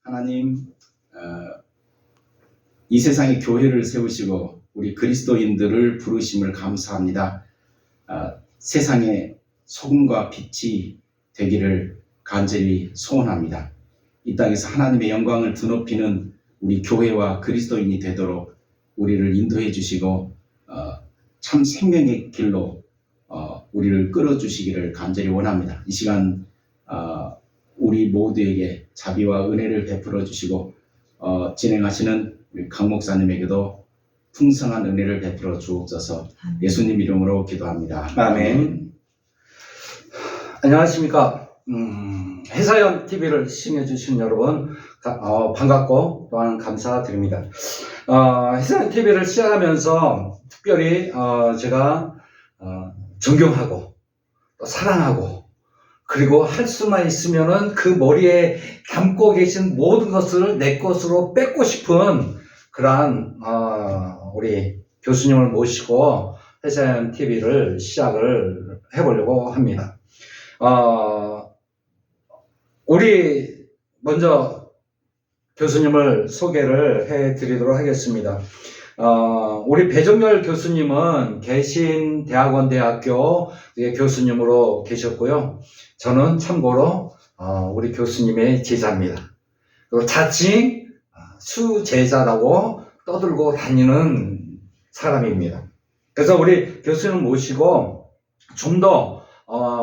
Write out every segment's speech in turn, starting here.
하나님, 이 세상에 교회를 세우시고 우리 그리스도인들을 부르심을 감사합니다. 세상의 소금과 빛이 되기를 간절히 소원합니다. 이 땅에서 하나님의 영광을 드높이는 우리 교회와 그리스도인이 되도록 우리를 인도해 주시고 참 생명의 길로 우리를 끌어주시기를 간절히 원합니다. 이 시간 우리 모두에게 자비와 은혜를 베풀어 주시고 진행하시는 우리 강 목사님에게도 풍성한 은혜를 베풀어 주옵소서. 예수님 이름으로 기도합니다. 아멘. 안녕하십니까. 해사연 TV를 시청해 주신 여러분 반갑고 또한 감사드립니다. 해사연 TV를 시작하면서 특별히 제가 존경하고 또 사랑하고 그리고 할 수만 있으면은 그 머리에 담고 계신 모든 것을 내 것으로 뺏고 싶은 그러한 우리 교수님을 모시고 해사연 TV를 시작을 해보려고 합니다. 우리 먼저 교수님을 소개를 해드리도록 하겠습니다. 우리 배정열 교수님은 개신대학원대학교 교수님으로 계셨고요. 저는 참고로 우리 교수님의 제자입니다. 그리고 자칭 수제자라고 떠들고 다니는 사람입니다. 그래서 우리 교수님 모시고 좀 더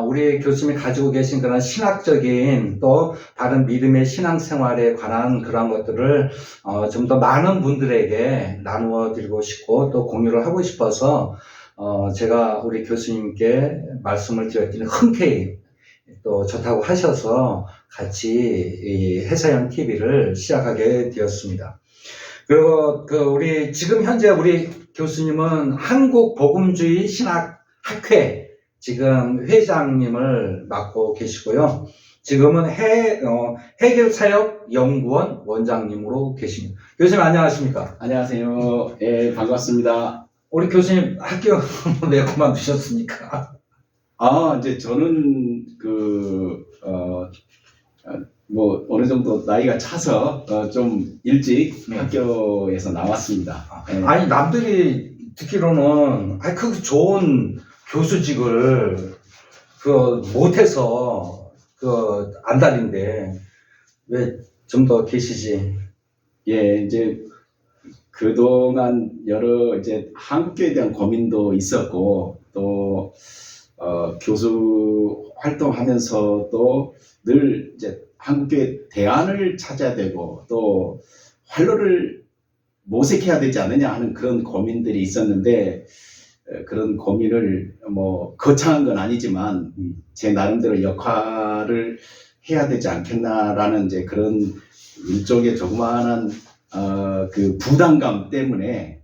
우리 교수님이 가지고 계신 그런 신학적인 또 다른 믿음의 신앙생활에 관한 그런 것들을 좀 더 많은 분들에게 나누어 드리고 싶고 또 공유를 하고 싶어서 제가 우리 교수님께 말씀을 드렸더니 흔쾌히 또 좋다고 하셔서 같이 이 해사연 TV를 시작하게 되었습니다. 그리고 우리 지금 현재 우리 교수님은 한국복음주의 신학학회 지금 회장님을 맡고 계시고요. 지금은 해결사역연구원 원장님으로 계십니다. 교수님 안녕하십니까? 안녕하세요. 예, 반갑습니다. 우리 교수님 학교 왜 그만두셨습니까? 이제 저는 어느 정도 나이가 차서 좀 일찍 학교에서 나왔습니다. 아니 남들이 듣기로는 그 좋은 교수직을 못해서 안달인데 왜 좀 더 계시지? 예, 이제 그동안 여러 이제 한국교에 대한 고민도 있었고 또 교수 활동하면서도 늘 이제 한국교회 대안을 찾아야 되고 또 활로를 모색해야 되지 않느냐 하는 그런 고민들이 있었는데 그런 고민을 거창한 건 아니지만 제 나름대로 역할을 해야 되지 않겠나라는 이제 그런 일종의 조그마한 그 부담감 때문에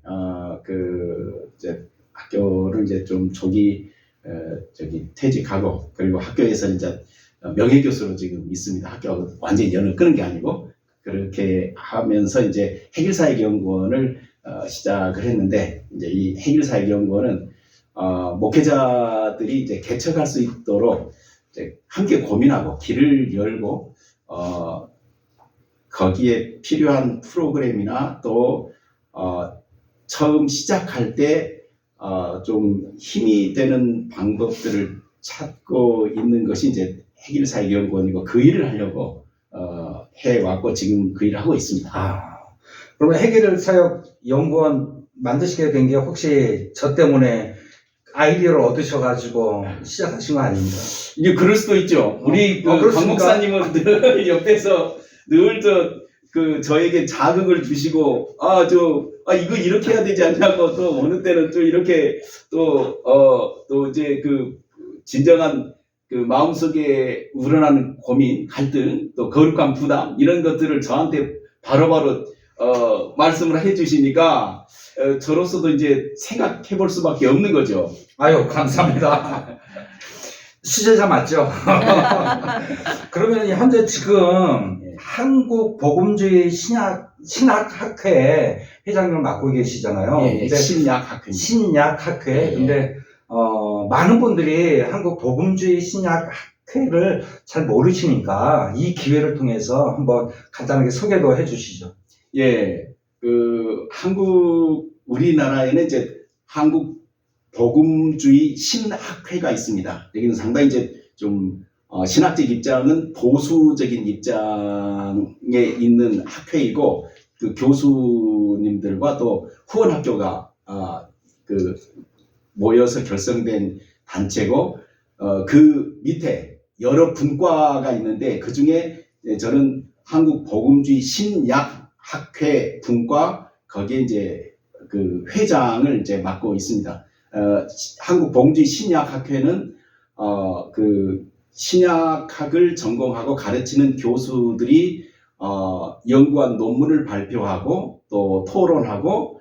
이제 학교를 이제 좀 조기 퇴직하고 그리고 학교에서 이제 명예교수로 지금 있습니다. 학교가 완전히 연을 끊은 게 아니고 그렇게 하면서 이제 해결사역연구원을 시작을 했는데 이제 이 해결사역연구원은 목회자들이 이제 개척할 수 있도록 이제 함께 고민하고 길을 열고 거기에 필요한 프로그램이나 또 처음 시작할 때 좀 힘이 되는 방법들을 찾고 있는 것이 이제 해결사역연구원이고 그 일을 하려고 해왔고 지금 그 일을 하고 있습니다. 그러면 해결사역연구원 만드시게 된 게 혹시 저 때문에 아이디어를 얻으셔가지고 시작하신 거 아닙니까? 이게 그럴 수도 있죠. 우리 강 목사님은 늘 옆에서 늘 저에게 자극을 주시고 이거 이렇게 해야 되지 않냐고 또 어느 때는 또 이렇게 또 이제 진정한 마음속에 우러나는 고민, 갈등, 또 거룩한 부담 이런 것들을 저한테 바로바로 말씀을 해주시니까 저로서도 이제 생각해 볼 수밖에 없는 거죠. 아유 감사합니다. 수제자 맞죠? 그러면 현재 지금 한국복음주의 신학학회 회장님을 맡고 계시잖아요. 예, 신약학회. 신약학회. 예. 근데 많은 분들이 한국복음주의 신약학회 학회를 잘 모르시니까 이 기회를 통해서 한번 간단하게 소개도 해주시죠. 예, 우리나라에는 이제 한국 복음주의 신학회가 있습니다. 여기는 상당히 이제 좀 신학적 입장은 보수적인 입장에 있는 학회이고, 그 교수님들과 또 후원 학교가 모여서 결성된 단체고, 그 밑에 여러 분과가 있는데, 그 중에 저는 한국 복음주의 신약학회 분과, 거기에 이제 그 회장을 이제 맡고 있습니다. 한국 복음주의 신약학회는 그 신약학을 전공하고 가르치는 교수들이 연구한 논문을 발표하고 또 토론하고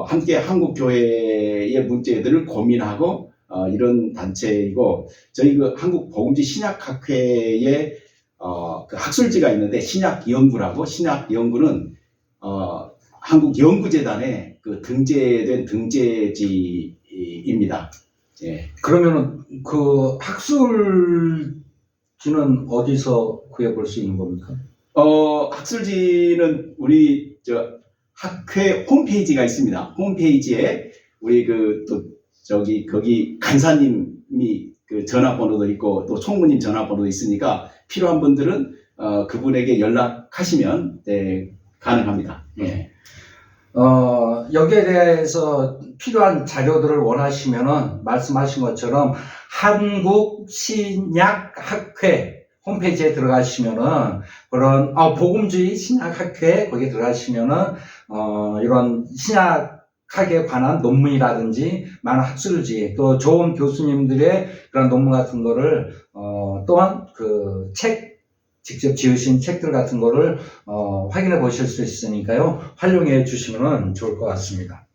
함께 한국 교회의 문제들을 고민하고 이런 단체이고, 저희 그 한국 복음주의 신약학회에 그 학술지가 있는데, 신약연구라고, 신약연구는 한국연구재단에 그 등재된 등재지입니다. 예. 그러면은 그 학술지는 어디서 구해볼 수 있는 겁니까? 학술지는 우리 학회 홈페이지가 있습니다. 홈페이지에 우리 거기 간사님이 그 전화번호도 있고 또 총무님 전화번호도 있으니까, 필요한 분들은 그분에게 연락하시면 가능합니다. 예. 여기에 대해서 필요한 자료들을 원하시면은 말씀하신 것처럼 한국신약학회 홈페이지에 들어가시면은 그런 복음주의 신약학회 거기에 들어가시면은 이런 신약학에 관한 논문이라든지 많은 학술지, 또 좋은 교수님들의 그런 논문 같은 거를 또한 그 직접 지으신 책들 같은 거를 확인해 보실 수 있으니까요. 활용해 주시면 좋을 것 같습니다.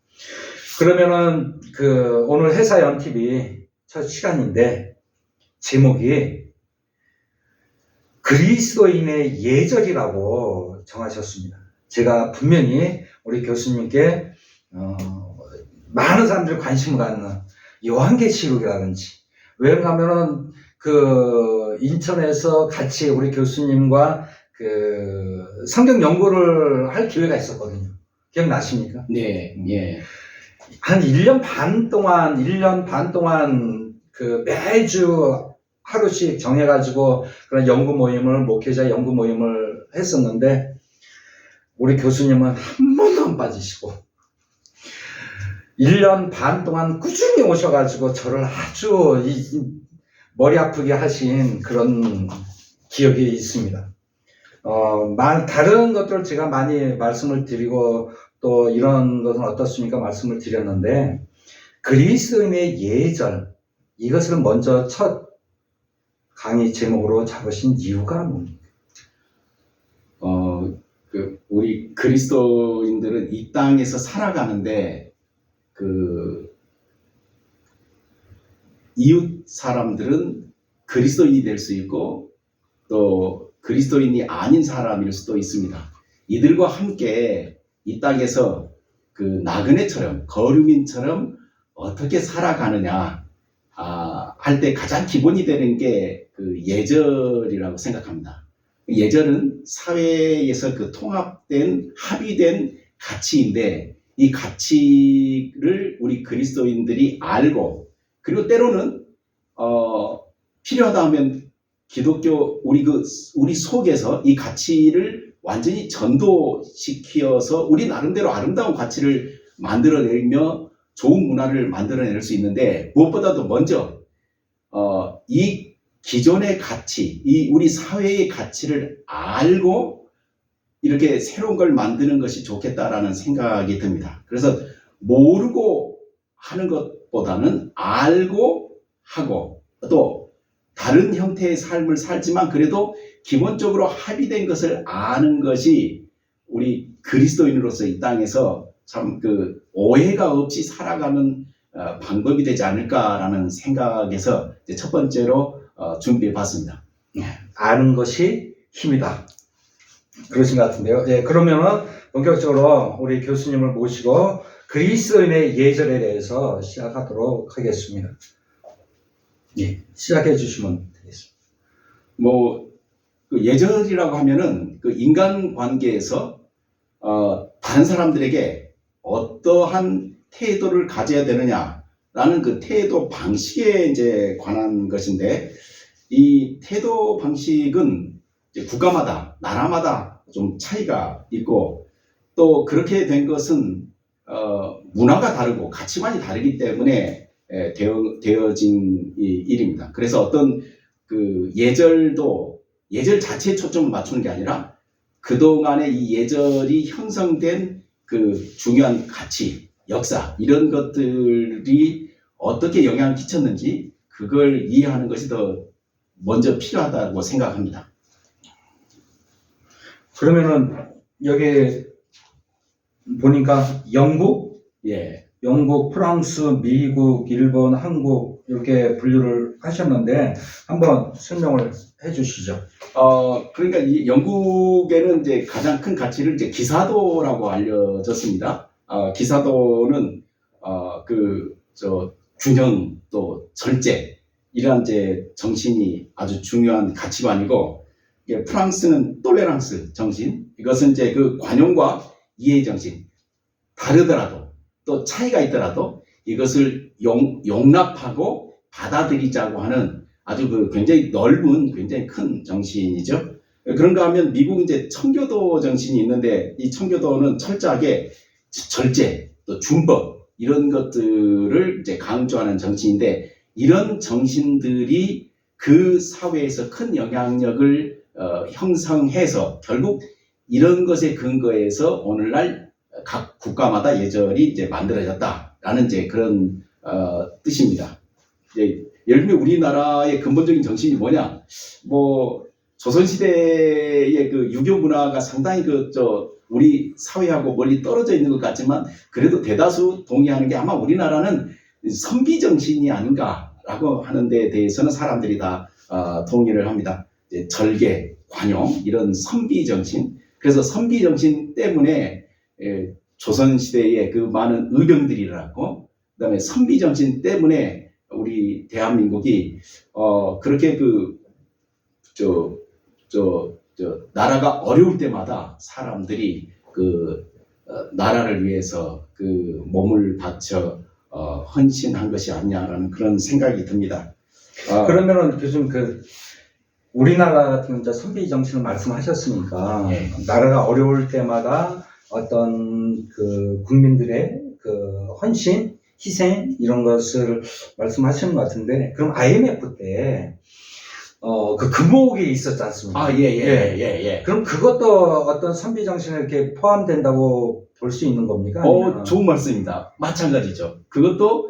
그러면은 오늘 회사 연TV 첫 시간인데, 제목이 그리스도인의 예절이라고 정하셨습니다. 제가 분명히 우리 교수님께 많은 사람들이 관심을 갖는 요한계시록이라든지, 왜냐하면은 인천에서 같이 우리 교수님과 성경 연구를 할 기회가 있었거든요. 기억나십니까? 네, 예. 한 1년 반 동안 매주 하루씩 정해가지고 그런 연구 모임을, 목회자 연구 모임을 했었는데, 우리 교수님은 한 번도 안 빠지시고 1년 반 동안 꾸준히 오셔가지고 저를 아주 머리 아프게 하신 그런 기억이 있습니다. 다른 것들 제가 많이 말씀을 드리고 또 이런 것은 어떻습니까 말씀을 드렸는데, 그리스도인의 예절, 이것을 먼저 첫 강의 제목으로 잡으신 이유가 뭡니까? 우리 그리스도인들은 이 땅에서 살아가는데, 이웃 사람들은 그리스도인이 될 수 있고 또 그리스도인이 아닌 사람일 수도 있습니다. 이들과 함께 이 땅에서 나그네처럼, 거류민처럼 어떻게 살아가느냐 할 때 가장 기본이 되는 게 예절이라고 생각합니다. 예절은 사회에서 통합된, 합의된 가치인데, 이 가치를 우리 그리스도인들이 알고, 그리고 때로는 필요하다 하면 기독교 우리 속에서 이 가치를 완전히 전도시켜서 우리 나름대로 아름다운 가치를 만들어내며 좋은 문화를 만들어낼 수 있는데, 무엇보다도 먼저 이 기존의 가치, 이 우리 사회의 가치를 알고 이렇게 새로운 걸 만드는 것이 좋겠다라는 생각이 듭니다. 그래서 모르고 하는 것보다는 알고 하고, 또 다른 형태의 삶을 살지만 그래도 기본적으로 합의된 것을 아는 것이 우리 그리스도인으로서 이 땅에서 참 오해가 없이 살아가는 방법이 되지 않을까라는 생각에서 첫 번째로 준비해 봤습니다. 아는 것이 힘이다, 그러신 것 같은데요. 예, 그러면은 본격적으로 우리 교수님을 모시고 그리스도인의 예절에 대해서 시작하도록 하겠습니다. 예, 시작해 주시면 되겠습니다. 뭐, 그 예절이라고 하면은 그 인간 관계에서 다른 사람들에게 어떠한 태도를 가져야 되느냐라는 그 태도 방식에 이제 관한 것인데, 이 태도 방식은 이제 국가마다, 나라마다 좀 차이가 있고, 또 그렇게 된 것은 문화가 다르고 가치관이 다르기 때문에 되어진 일입니다. 그래서 어떤 그 예절도 예절 자체에 초점을 맞추는 게 아니라 그동안에 이 예절이 형성된 그 중요한 가치, 역사 이런 것들이 어떻게 영향을 끼쳤는지 그걸 이해하는 것이 더 먼저 필요하다고 생각합니다. 그러면은 여기 보니까 영국, 예. 영국, 프랑스, 미국, 일본, 한국 이렇게 분류를 하셨는데 한번 설명을 해주시죠. 그러니까 이 영국에는 이제 가장 큰 가치를 이제 기사도라고 알려졌습니다. 기사도는 균형 또 절제 이러한 이제 정신이 아주 중요한 가치관이고, 프랑스는 톨레랑스 정신, 이것은 이제 그 관용과 이해의 정신, 다르더라도 또 차이가 있더라도 이것을 용납하고 받아들이자고 하는 아주 그 굉장히 넓은 굉장히 큰 정신이죠. 그런가 하면 미국 이제 청교도 정신이 있는데, 이 청교도는 철저하게 절제 또 준법 이런 것들을 이제 강조하는 정신인데, 이런 정신들이 그 사회에서 큰 영향력을 형성해서 결국 이런 것에 근거해서 오늘날 각 국가마다 예절이 이제 만들어졌다라는 이제 그런 뜻입니다. 예를 들면 우리나라의 근본적인 정신이 뭐냐? 뭐 조선시대의 그 유교 문화가 상당히 우리 사회하고 멀리 떨어져 있는 것 같지만 그래도 대다수 동의하는 게 아마 우리나라는 선비 정신이 아닌가라고 하는 데 대해서는 사람들이 다 동의를 합니다. 절개, 관용 이런 선비 정신. 그래서 선비 정신 때문에 조선시대에 그 많은 의병들이라고, 그다음에 선비 정신 때문에 우리 대한민국이 그렇게 나라가 어려울 때마다 사람들이 나라를 위해서 몸을 바쳐 헌신한 것이 아니냐라는 그런 생각이 듭니다. 그러면은 교수님 우리나라 같은 이제 선비 정신을 말씀하셨으니까, 예. 나라가 어려울 때마다 어떤 국민들의 헌신, 희생 이런 것을 말씀하시는 것 같은데, 그럼 IMF 때 금옥이 있었지 않습니까? 예. 그럼 그것도 어떤 선비 정신에 이렇게 포함된다고 볼 수 있는 겁니까? 좋은 말씀입니다. 마찬가지죠. 그것도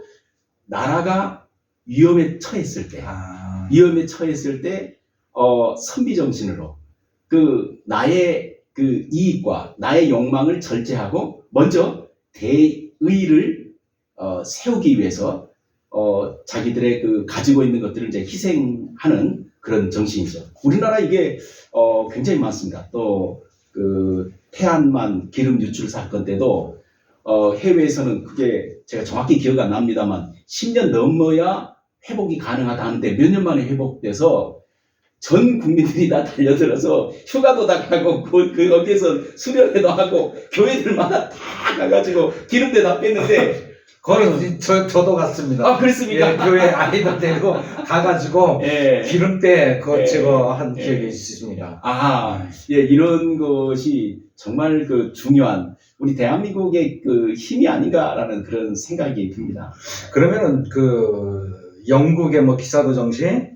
나라가 위험에 처했을 때, 선비 정신으로 나의 이익과 나의 욕망을 절제하고 먼저 대의를 세우기 위해서 자기들의 가지고 있는 것들을 이제 희생하는 그런 정신이죠. 우리나라 이게 굉장히 많습니다. 또 태안만 기름 유출 사건 때도 해외에서는 그게 제가 정확히 기억 안 납니다만 10년 넘어야 회복이 가능하다 하는데 몇 년 만에 회복돼서 전 국민들이 다 달려들어서 휴가도 다 가고 거기에서 수련회도 하고 교회들마다 다 가가지고 기름때 다 뺐는데 거의 저도 갔습니다. 그랬습니까? 예, 교회 아이들 데리고 가가지고 기름때 그거 제거한 기억이 있습니다. 이런 것이 정말 중요한 우리 대한민국의 힘이 아닌가라는 그런 생각이 듭니다. 그러면은 영국의 기사도 정신,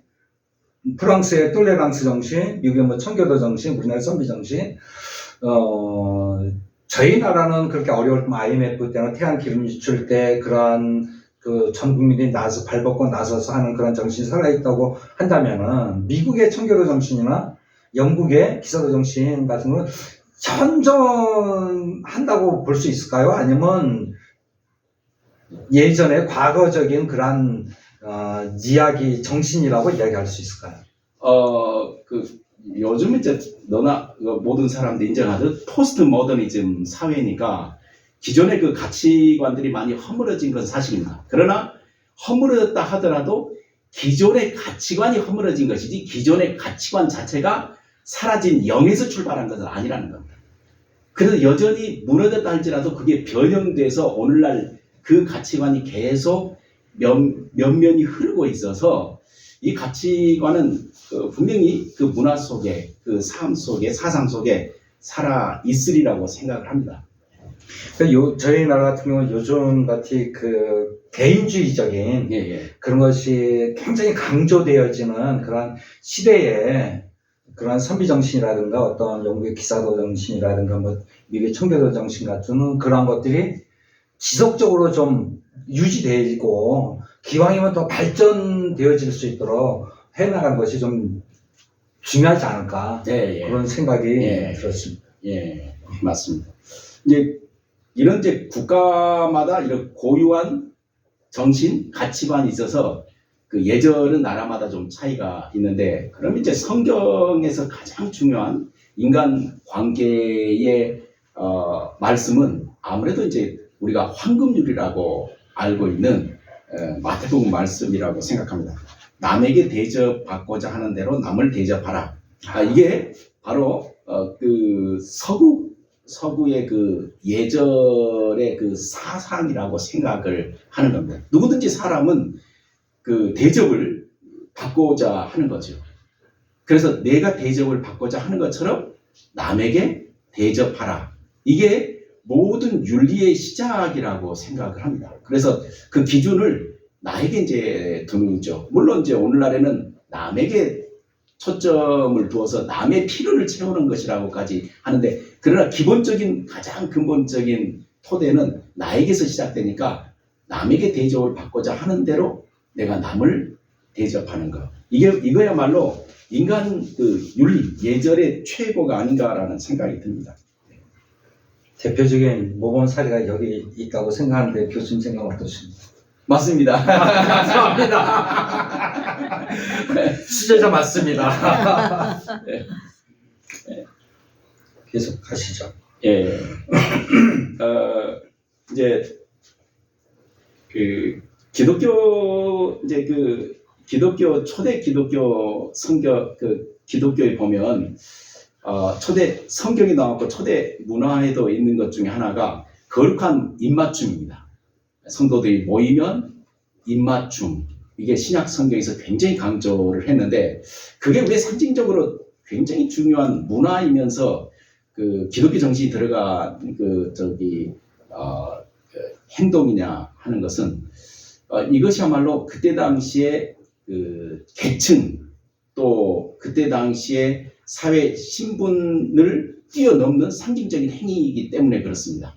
프랑스의 톨레랑스 정신, 미국의 청교도 정신, 우리나라의 선비 정신, 저희 나라는 그렇게 어려울 때 IMF 때나 태안 기름 유출 때 그러한 전 국민들이 발벗고 나서서 하는 그런 정신이 살아있다고 한다면은 미국의 청교도 정신이나 영국의 기사도 정신 같은 건 현존한다고 볼 수 있을까요? 아니면 예전에 과거적인 그런 이야기 정신이라고 이야기할 수 있을까요? 요즘 이제 너나 모든 사람들이 인정하듯 포스트 모더니즘 사회니까 기존의 가치관들이 많이 허물어진 건 사실입니다. 그러나 허물어졌다 하더라도 기존의 가치관이 허물어진 것이지 기존의 가치관 자체가 사라진 영에서 출발한 것은 아니라는 겁니다. 그래서 여전히 무너졌다 할지라도 그게 변형돼서 오늘날 그 가치관이 계속 면면이 흐르고 있어서 이 가치관은 분명히 그 문화 속에, 그 삶 속에, 사상 속에 살아 있으리라고 생각을 합니다. 저희 나라 같은 경우는 요즘 같이 그 개인주의적인 그런 것이 굉장히 강조되어지는 그런 시대에 그런 선비정신이라든가 어떤 영국의 기사도 정신이라든가 뭐 미국의 청교도 정신 같은 그런 것들이 지속적으로 좀 유지되고 기왕이면 더 발전되어질 수 있도록 해나가는 것이 좀 중요하지 않을까 그런 생각이 들었습니다. 예, 맞습니다. 이제 이런 이제 국가마다 이런 고유한 정신, 가치관이 있어서 그 예절은 나라마다 좀 차이가 있는데, 그럼 이제 성경에서 가장 중요한 인간 관계의 말씀은 아무래도 이제 우리가 황금률이라고 알고 있는 마태복음 말씀이라고 생각합니다. 남에게 대접받고자 하는 대로 남을 대접하라. 이게 바로 그 서구의 그 예절의 그 사상이라고 생각을 하는 겁니다. 누구든지 사람은 그 대접을 받고자 하는 거죠. 그래서 내가 대접을 받고자 하는 것처럼 남에게 대접하라. 이게 모든 윤리의 시작이라고 생각을 합니다. 그래서 그 기준을 나에게 이제 두는 거죠. 물론 이제 오늘날에는 남에게 초점을 두어서 남의 필요를 채우는 것이라고까지 하는데, 그러나 기본적인 가장 근본적인 토대는 나에게서 시작되니까 남에게 대접을 받고자 하는 대로 내가 남을 대접하는 것. 이거야말로 인간 그 윤리, 예절의 최고가 아닌가라는 생각이 듭니다. 대표적인 모범 사례가 여기 있다고 생각하는데 교수님 생각은 어떠십니까? 맞습니다. 감사합니다. 수제자 맞습니다. 계속 가시죠. 예. 이제 그 기독교 초대 기독교 기독교에 보면 초대 성경이 나왔고 초대 문화에도 있는 것 중에 하나가 거룩한 입맞춤입니다. 성도들이 모이면 입맞춤. 이게 신약 성경에서 굉장히 강조를 했는데, 그게 왜 상징적으로 굉장히 중요한 문화이면서 그 기독교 정신이 들어간 행동이냐 하는 것은 이것이야말로 그때 당시에 그 계층, 또 그때 당시에 사회 신분을 뛰어넘는 상징적인 행위이기 때문에 그렇습니다.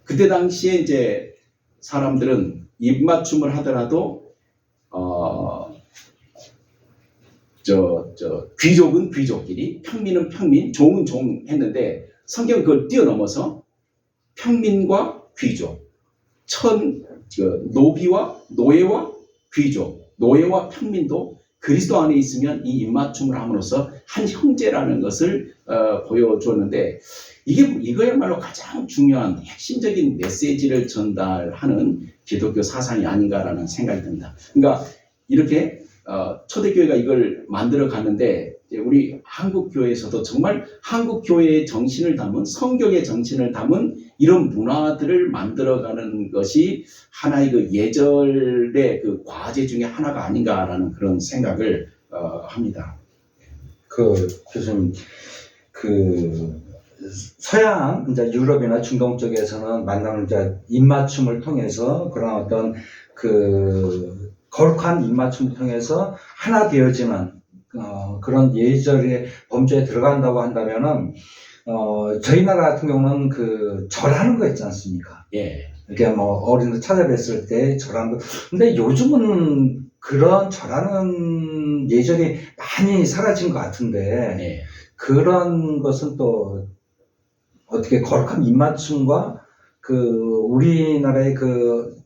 그때 당시에 이제 사람들은 입맞춤을 하더라도 귀족은 귀족끼리, 평민은 평민, 종은 종 했는데, 성경은 그걸 뛰어넘어서 평민과 귀족, 노비와 노예와 귀족, 노예와 평민도 그리스도 안에 있으면 이 입맞춤을 함으로써 한 형제라는 것을 보여주었는데, 이거야말로 가장 중요한 핵심적인 메시지를 전달하는 기독교 사상이 아닌가라는 생각이 듭니다. 그러니까 이렇게 초대교회가 이걸 만들어 갔는데, 우리 한국교회에서도 정말 한국교회의 정신을 담은, 성경의 정신을 담은 이런 문화들을 만들어가는 것이 하나의 그 예절의 그 과제 중에 하나가 아닌가라는 그런 생각을 합니다. 교수님, 서양, 이제 유럽이나 중동 쪽에서는 만나는 이제 입맞춤을 통해서 그런 어떤 거룩한 입맞춤을 통해서 하나 되어지는 그런 예절의 범주에 들어간다고 한다면은 저희 나라 같은 경우는 절하는 거 있지 않습니까? 예. 이렇게 뭐 어린이들 찾아뵀을 때 절하는 거. 근데 요즘은 그런 절하는 예절이 많이 사라진 것 같은데, 예. 그런 것은 또 어떻게 거룩한 입맞춤과 우리나라의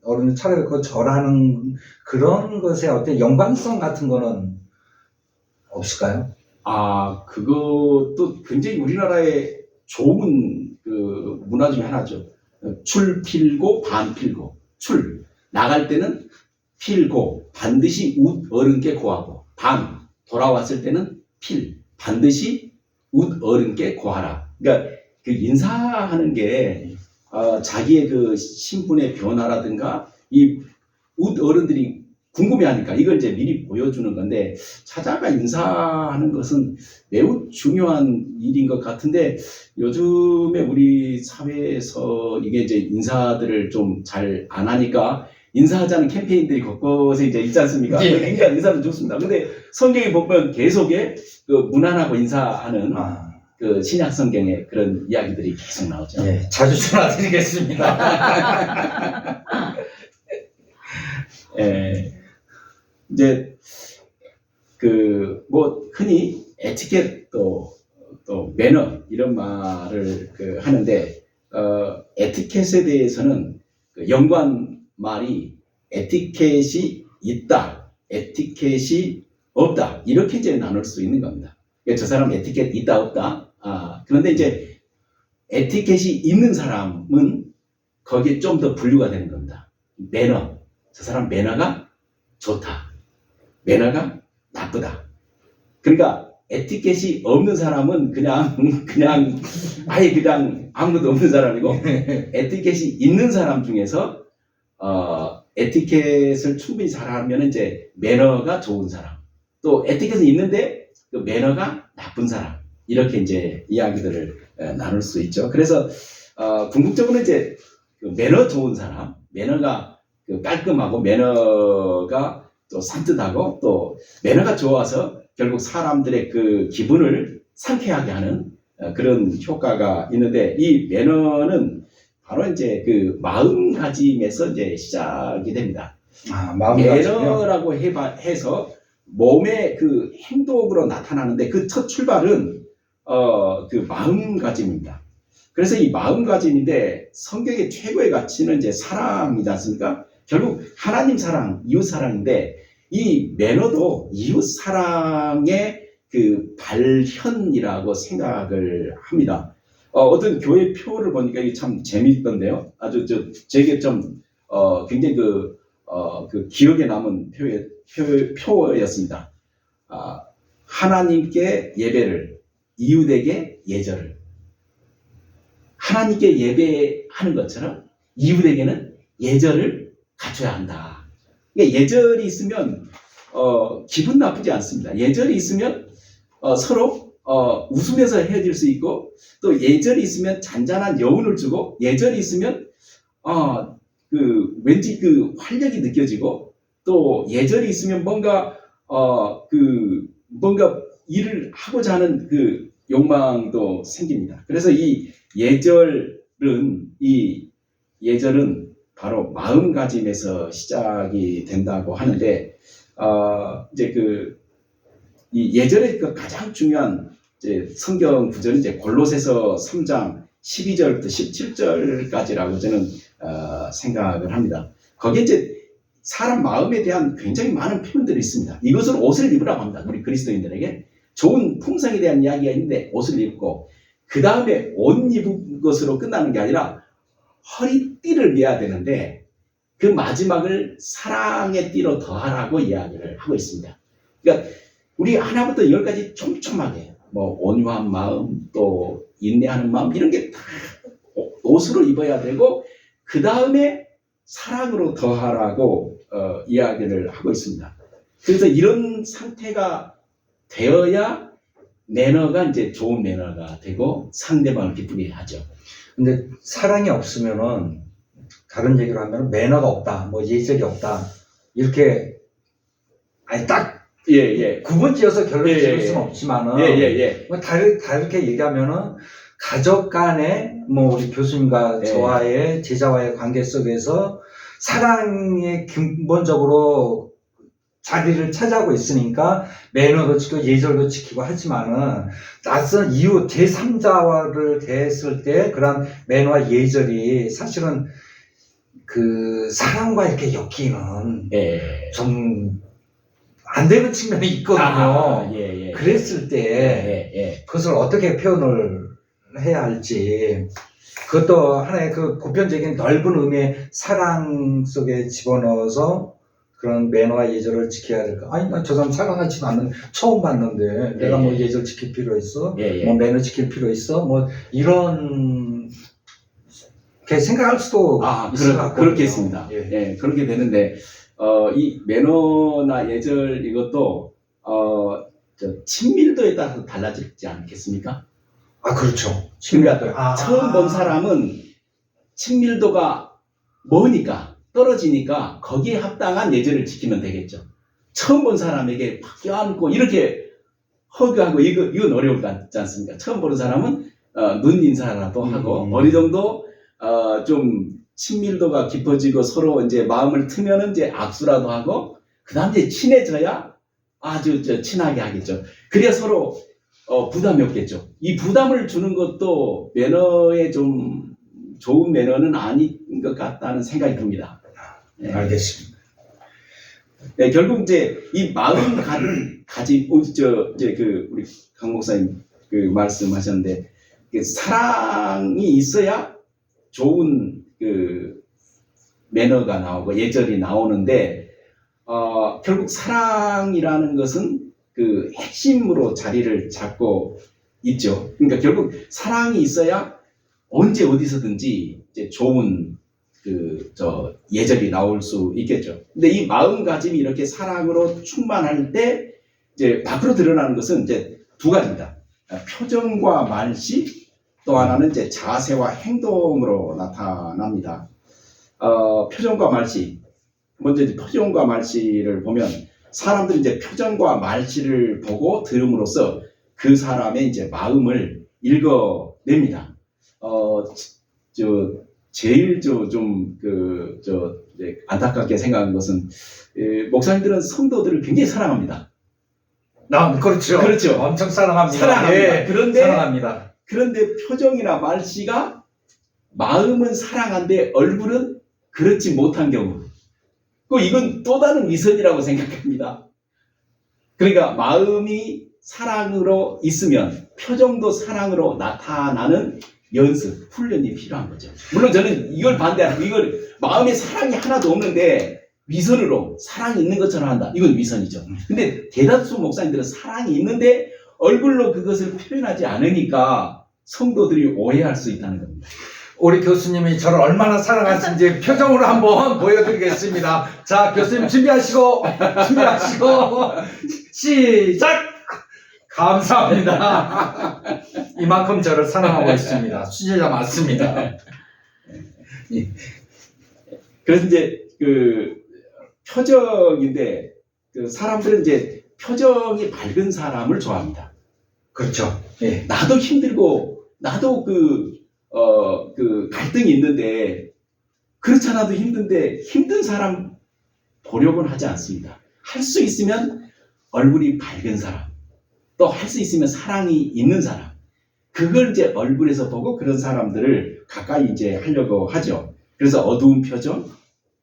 어른을 찾아뵙고 절하는 그런 것의 어떤 연관성 같은 거는 없을까요? 그것도 굉장히 우리나라의 좋은 문화 중에 하나죠. 출 필고 반 필고. 나갈 때는 필고 반드시 웃 어른께 고하고 반 돌아왔을 때는 필 반드시 웃 어른께 고하라. 그러니까 그 인사하는 게 자기의 그 신분의 변화라든가 이 웃 어른들이 궁금해하니까 이걸 이제 미리 보여주는 건데 찾아가 인사하는 것은 매우 중요한 일인 것 같은데 요즘에 우리 사회에서 이게 이제 인사들을 좀 잘 안 하니까 인사하자는 캠페인들이 곳곳에 이제 있지 않습니까? 예. 그러니까 인사는 좋습니다. 근데 성경에 보면 계속에 그 무난하고 인사하는 그 신약 성경에 그런 이야기들이 계속 나오죠. 네, 자주 전화드리겠습니다. 예, 이제 그 뭐 흔히 에티켓 또 매너 이런 말을 그 하는데 에티켓에 대해서는 그 연관 말이 에티켓이 있다, 에티켓이 없다 이렇게 이제 나눌 수 있는 겁니다. 그러니까 저 사람 에티켓 있다 없다. 그런데 이제 에티켓이 있는 사람은 거기에 좀 더 분류가 되는 겁니다. 매너, 저 사람 매너가 좋다, 매너가 나쁘다. 그러니까 에티켓이 없는 사람은 그냥 아예 그냥 아무것도 없는 사람이고 에티켓이 있는 사람 중에서 에티켓을 충분히 잘하면 이제 매너가 좋은 사람, 또 에티켓은 있는데 그 매너가 나쁜 사람 이렇게 이제 이야기들을 나눌 수 있죠. 그래서 궁극적으로 이제 그 매너 좋은 사람, 매너가 그 깔끔하고 매너가 또 산뜻하고 또 매너가 좋아서 결국 사람들의 그 기분을 상쾌하게 하는 그런 효과가 있는데 이 매너는 바로 이제 그 마음가짐에서 이제 시작이 됩니다. 매너라고 해서 몸의 그 행동으로 나타나는데 그 첫 출발은 그 마음가짐입니다. 그래서 이 마음가짐인데 성경의 최고의 가치는 이제 사랑이지 않습니까? 결국 하나님 사랑, 이웃 사랑인데 이 매너도 이웃 사랑의 그 발현이라고 생각을 합니다. 어떤 교회 표를 보니까 이게 참 재미있던데요. 아주 제게 좀 굉장히 그 기억에 남은 표였습니다. 하나님께 예배를, 이웃에게 예절을. 하나님께 예배하는 것처럼 이웃에게는 예절을 갖춰야 한다. 그러니까 예절이 있으면 기분 나쁘지 않습니다. 예절이 있으면 서로 웃으면서 헤어질 수 있고 또 예절이 있으면 잔잔한 여운을 주고 예절이 있으면 그 왠지 그 활력이 느껴지고 또 예절이 있으면 뭔가 뭔가 일을 하고자 하는 그 욕망도 생깁니다. 그래서 이 예절은 바로 마음가짐에서 시작이 된다고 하는데 이제 이 예절의 그 가장 중요한 이제 성경 구절은 이제 골로새서 3장 12절부터 17절까지라고 저는 생각을 합니다. 거기에 이제 사람 마음에 대한 굉장히 많은 표현들이 있습니다. 이것을 옷을 입으라고 합니다. 우리 그리스도인들에게 좋은 품성에 대한 이야기가 있는데 옷을 입고 그 다음에 옷 입은 것으로 끝나는 게 아니라 허리띠를 매야 되는데 그 마지막을 사랑의 띠로 더하라고 이야기를 하고 있습니다. 그러니까 우리 하나부터 열까지 촘촘하게 뭐 온유한 마음 또 인내하는 마음 이런 게 다 옷으로 입어야 되고 그 다음에 사랑으로 더하라고 이야기를 하고 있습니다. 그래서 이런 상태가 되어야 매너가 이제 좋은 매너가 되고 상대방을 기쁘게 하죠. 근데 사랑이 없으면은 다른 얘기로 하면 매너가 없다, 뭐 예절이 없다 이렇게 아니 딱 구분지어서 결론을 지을 수는 없지만은 뭐 다르게 얘기하면은 가족 간에 뭐 우리 교수님과 저와의 제자와의 관계 속에서 사랑의 근본적으로 자리를 차지하고 있으니까 매너도 지키고 예절도 지키고 하지만은 낯선 이웃 제3자를 대했을 때 그런 매너와 예절이 사실은 그 사랑과 이렇게 엮이는 좀 안 되는 측면이 있거든요. 그랬을 때 그것을 어떻게 표현을 해야 할지 그것도 하나의 그 보편적인 넓은 의미의 사랑 속에 집어넣어서 그런 매너와 예절을 지켜야 될까? 아니, 나 저 사람 사랑하지도 않는, 처음 봤는데, 내가 뭐 예절 지킬 필요 있어? 뭐 매너 지킬 필요 있어? 뭐, 이런, 게 생각할 수도 있을 것 같거든요. 그렇겠습니다. 예, 그렇게 되는데, 이 매너나 예절 이것도, 친밀도에 따라서 달라지지 않겠습니까? 아, 그렇죠. 그러니까 처음 본 사람은 친밀도가 머니까, 떨어지니까 거기에 합당한 예절을 지키면 되겠죠. 처음 본 사람에게 팍 껴안고 이렇게 허그하고 이건 어려울 것 같지 않습니까? 처음 보는 사람은 눈 인사라도 하고 어느 정도 좀 친밀도가 깊어지고 서로 이제 마음을 트면은 이제 악수라도 하고 그다음 이제 친해져야 아주 친하게 하겠죠. 그래야 서로 부담이 없겠죠. 이 부담을 주는 것도 매너에 좀 좋은 매너는 아닌 것 같다는 생각이 듭니다. 네. 알겠습니다. 네, 결국 이제 이 마음가짐, 우리 강 목사님 그 말씀하셨는데, 사랑이 있어야 좋은 그 매너가 나오고 예절이 나오는데, 결국 사랑이라는 것은 그 핵심으로 자리를 잡고 있죠. 그러니까 결국 사랑이 있어야 언제 어디서든지 이제 좋은 예절이 나올 수 있겠죠. 근데 이 마음가짐이 이렇게 사랑으로 충만할 때 이제 밖으로 드러나는 것은 이제 두 가지입니다. 표정과 말씨, 또 하나는 이제 자세와 행동으로 나타납니다. 표정과 말씨. 먼저 이제 표정과 말씨를 보면 사람들이 이제 표정과 말씨를 보고 들음으로써 그 사람의 이제 마음을 읽어냅니다. 제일 안타깝게 생각하는 것은 목사님들은 성도들을 굉장히 사랑합니다. 그렇죠. 그렇죠. 엄청 사랑합니다. 사랑합니다. 예, 사랑합니다. 그런데 표정이나 말씨가 마음은 사랑한데 얼굴은 그렇지 못한 경우. 이건 또 다른 위선이라고 생각합니다. 그러니까 마음이 사랑으로 있으면 표정도 사랑으로 나타나는 연습, 훈련이 필요한 거죠. 물론 저는 이걸 반대하고 이걸 마음에 사랑이 하나도 없는데 위선으로 사랑이 있는 것처럼 한다. 이건 위선이죠. 근데 대다수 목사님들은 사랑이 있는데 얼굴로 그것을 표현하지 않으니까 성도들이 오해할 수 있다는 겁니다. 우리 교수님이 저를 얼마나 사랑하신지 표정으로 한번 보여드리겠습니다. 자, 교수님 준비하시고 시작! 감사합니다. 이만큼 저를 사랑하고 있습니다. 수제자 맞습니다. 그래서 이제 그 표정인데 사람들은 이제 표정이 밝은 사람을 좋아합니다. 그렇죠. 예. 나도 힘들고 나도 그 갈등이 있는데 그렇지 않아도 힘든데 힘든 사람 보려고는 하지 않습니다. 할 수 있으면 얼굴이 밝은 사람, 또 할 수 있으면 사랑이 있는 사람, 그걸 이제 얼굴에서 보고 그런 사람들을 가까이 이제 하려고 하죠. 그래서 어두운 표정,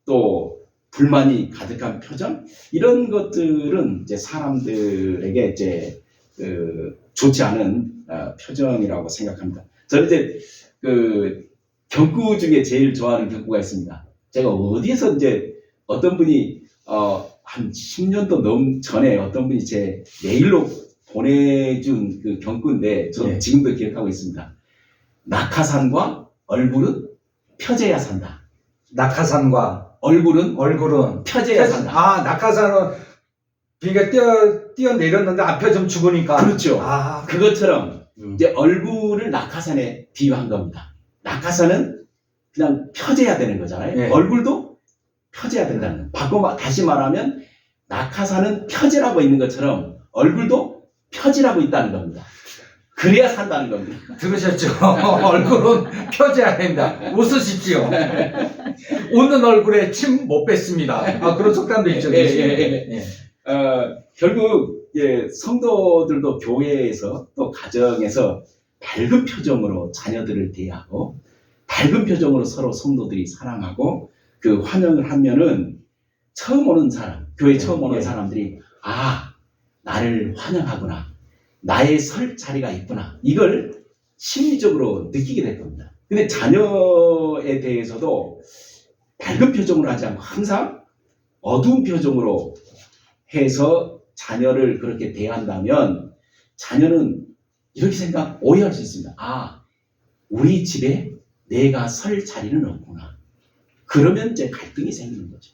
또 불만이 가득한 표정, 이런 것들은 이제 사람들에게 이제 좋지 않은 표정이라고 생각합니다. 저는 이제 경구 중에 제일 좋아하는 경구가 있습니다. 제가 어디에서 이제 어떤 분이 한 10년도 전에 어떤 분이 제 메일로 보내준 그 경구인데 저 지금도 기억하고 있습니다. 낙하산과 얼굴은 펴져야 산다. 낙하산과 얼굴은 펴져야 산다. 아, 낙하산은 비가 뛰어내렸는데 앞에 좀 죽으니까. 그렇죠. 그것처럼 이제 얼굴을 낙하산에 비유한 겁니다. 낙하산은 그냥 펴져야 되는 거잖아요. 네. 얼굴도 펴져야 된다는 거예요. 다시 말하면 낙하산은 펴지라고 있는 것처럼 얼굴도 펴지라고 있다는 겁니다. 그래야 산다는 겁니다. 들으셨죠? 얼굴은 펴져야 됩니다. 웃으십시오. 웃는 얼굴에 침 못 뱉습니다. 그런 속담도 있죠. 결국 성도들도 교회에서 또 가정에서 밝은 표정으로 자녀들을 대하고 밝은 표정으로 서로 성도들이 사랑하고 그 환영을 하면은 처음 오는 사람, 교회 처음 오는 사람들이 나를 환영하구나, 나의 설 자리가 있구나, 이걸 심리적으로 느끼게 될 겁니다. 근데 자녀에 대해서도 밝은 표정으로 하지 않고 항상 어두운 표정으로 해서 자녀를 그렇게 대한다면 자녀는 이렇게 오해할 수 있습니다. 아, 우리 집에 내가 설 자리는 없구나. 그러면 이제 갈등이 생기는 거죠.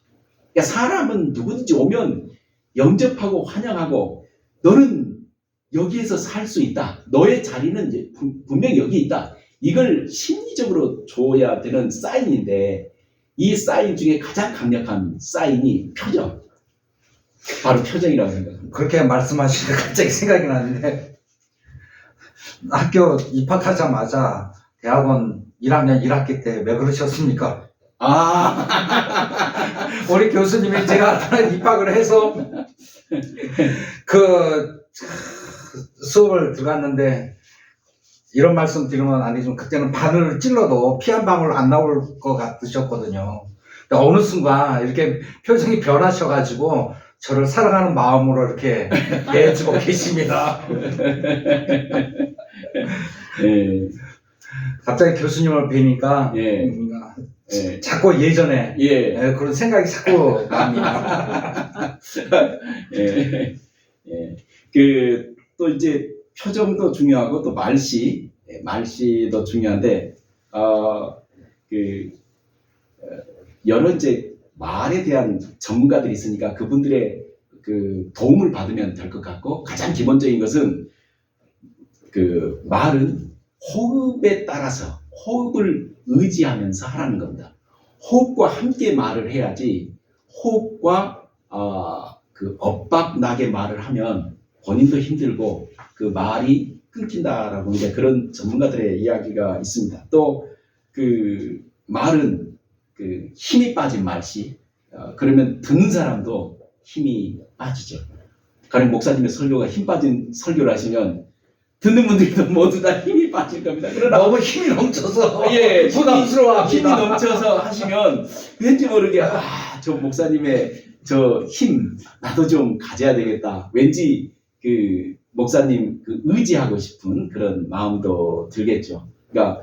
그러니까 사람은 누구든지 오면 영접하고 환영하고 너는 여기에서 살 수 있다. 너의 자리는 이제 분명히 여기 있다. 이걸 심리적으로 줘야 되는 사인인데 이 사인 중에 가장 강력한 사인이 표정. 바로 표정이라고 생각합니다. 그렇게 말씀하시니까 갑자기 생각이 나는데 학교 입학하자마자 대학원 1학년 1학기 때 왜 그러셨습니까? 우리 교수님이 제가 입학을 해서 그 수업을 들어갔는데 이런 말씀 드리면 안 되지만 그때는 바늘을 찔러도 피 한 방울 안 나올 것 같으셨거든요. 근데 어느 순간 이렇게 표정이 변하셔가지고 저를 사랑하는 마음으로 이렇게 대해주고 계십니다. 예. 갑자기 교수님을 뵈니까 예. 자꾸 예전에 예. 그런 생각이 자꾸 납니다. 예. 예. 그, 또 이제 표정도 중요하고 또 말씨도 중요한데, 여러 이제 말에 대한 전문가들이 있으니까 그분들의 그 도움을 받으면 될 것 같고, 가장 기본적인 것은 그 말은 호흡에 따라서 호흡을 의지하면서 하라는 겁니다. 호흡과 함께 말을 해야지 호흡과 그 엇박나게 말을 하면 본인도 힘들고 그 말이 끊긴다라고 이제 그런 전문가들의 이야기가 있습니다. 또 그 말은 그 힘이 빠진 말씨 그러면 듣는 사람도 힘이 빠지죠. 가령 목사님의 설교가 힘 빠진 설교를 하시면 듣는 분들도 모두 다 힘이 빠질 겁니다. 그러나 너무 힘이 넘쳐서 예, 부담스러워합니다. 힘이 넘쳐서 하시면 왠지 모르게 저 목사님의 저 힘 나도 좀 가져야 되겠다. 왠지 그 목사님 그 의지하고 싶은 그런 마음도 들겠죠. 그러니까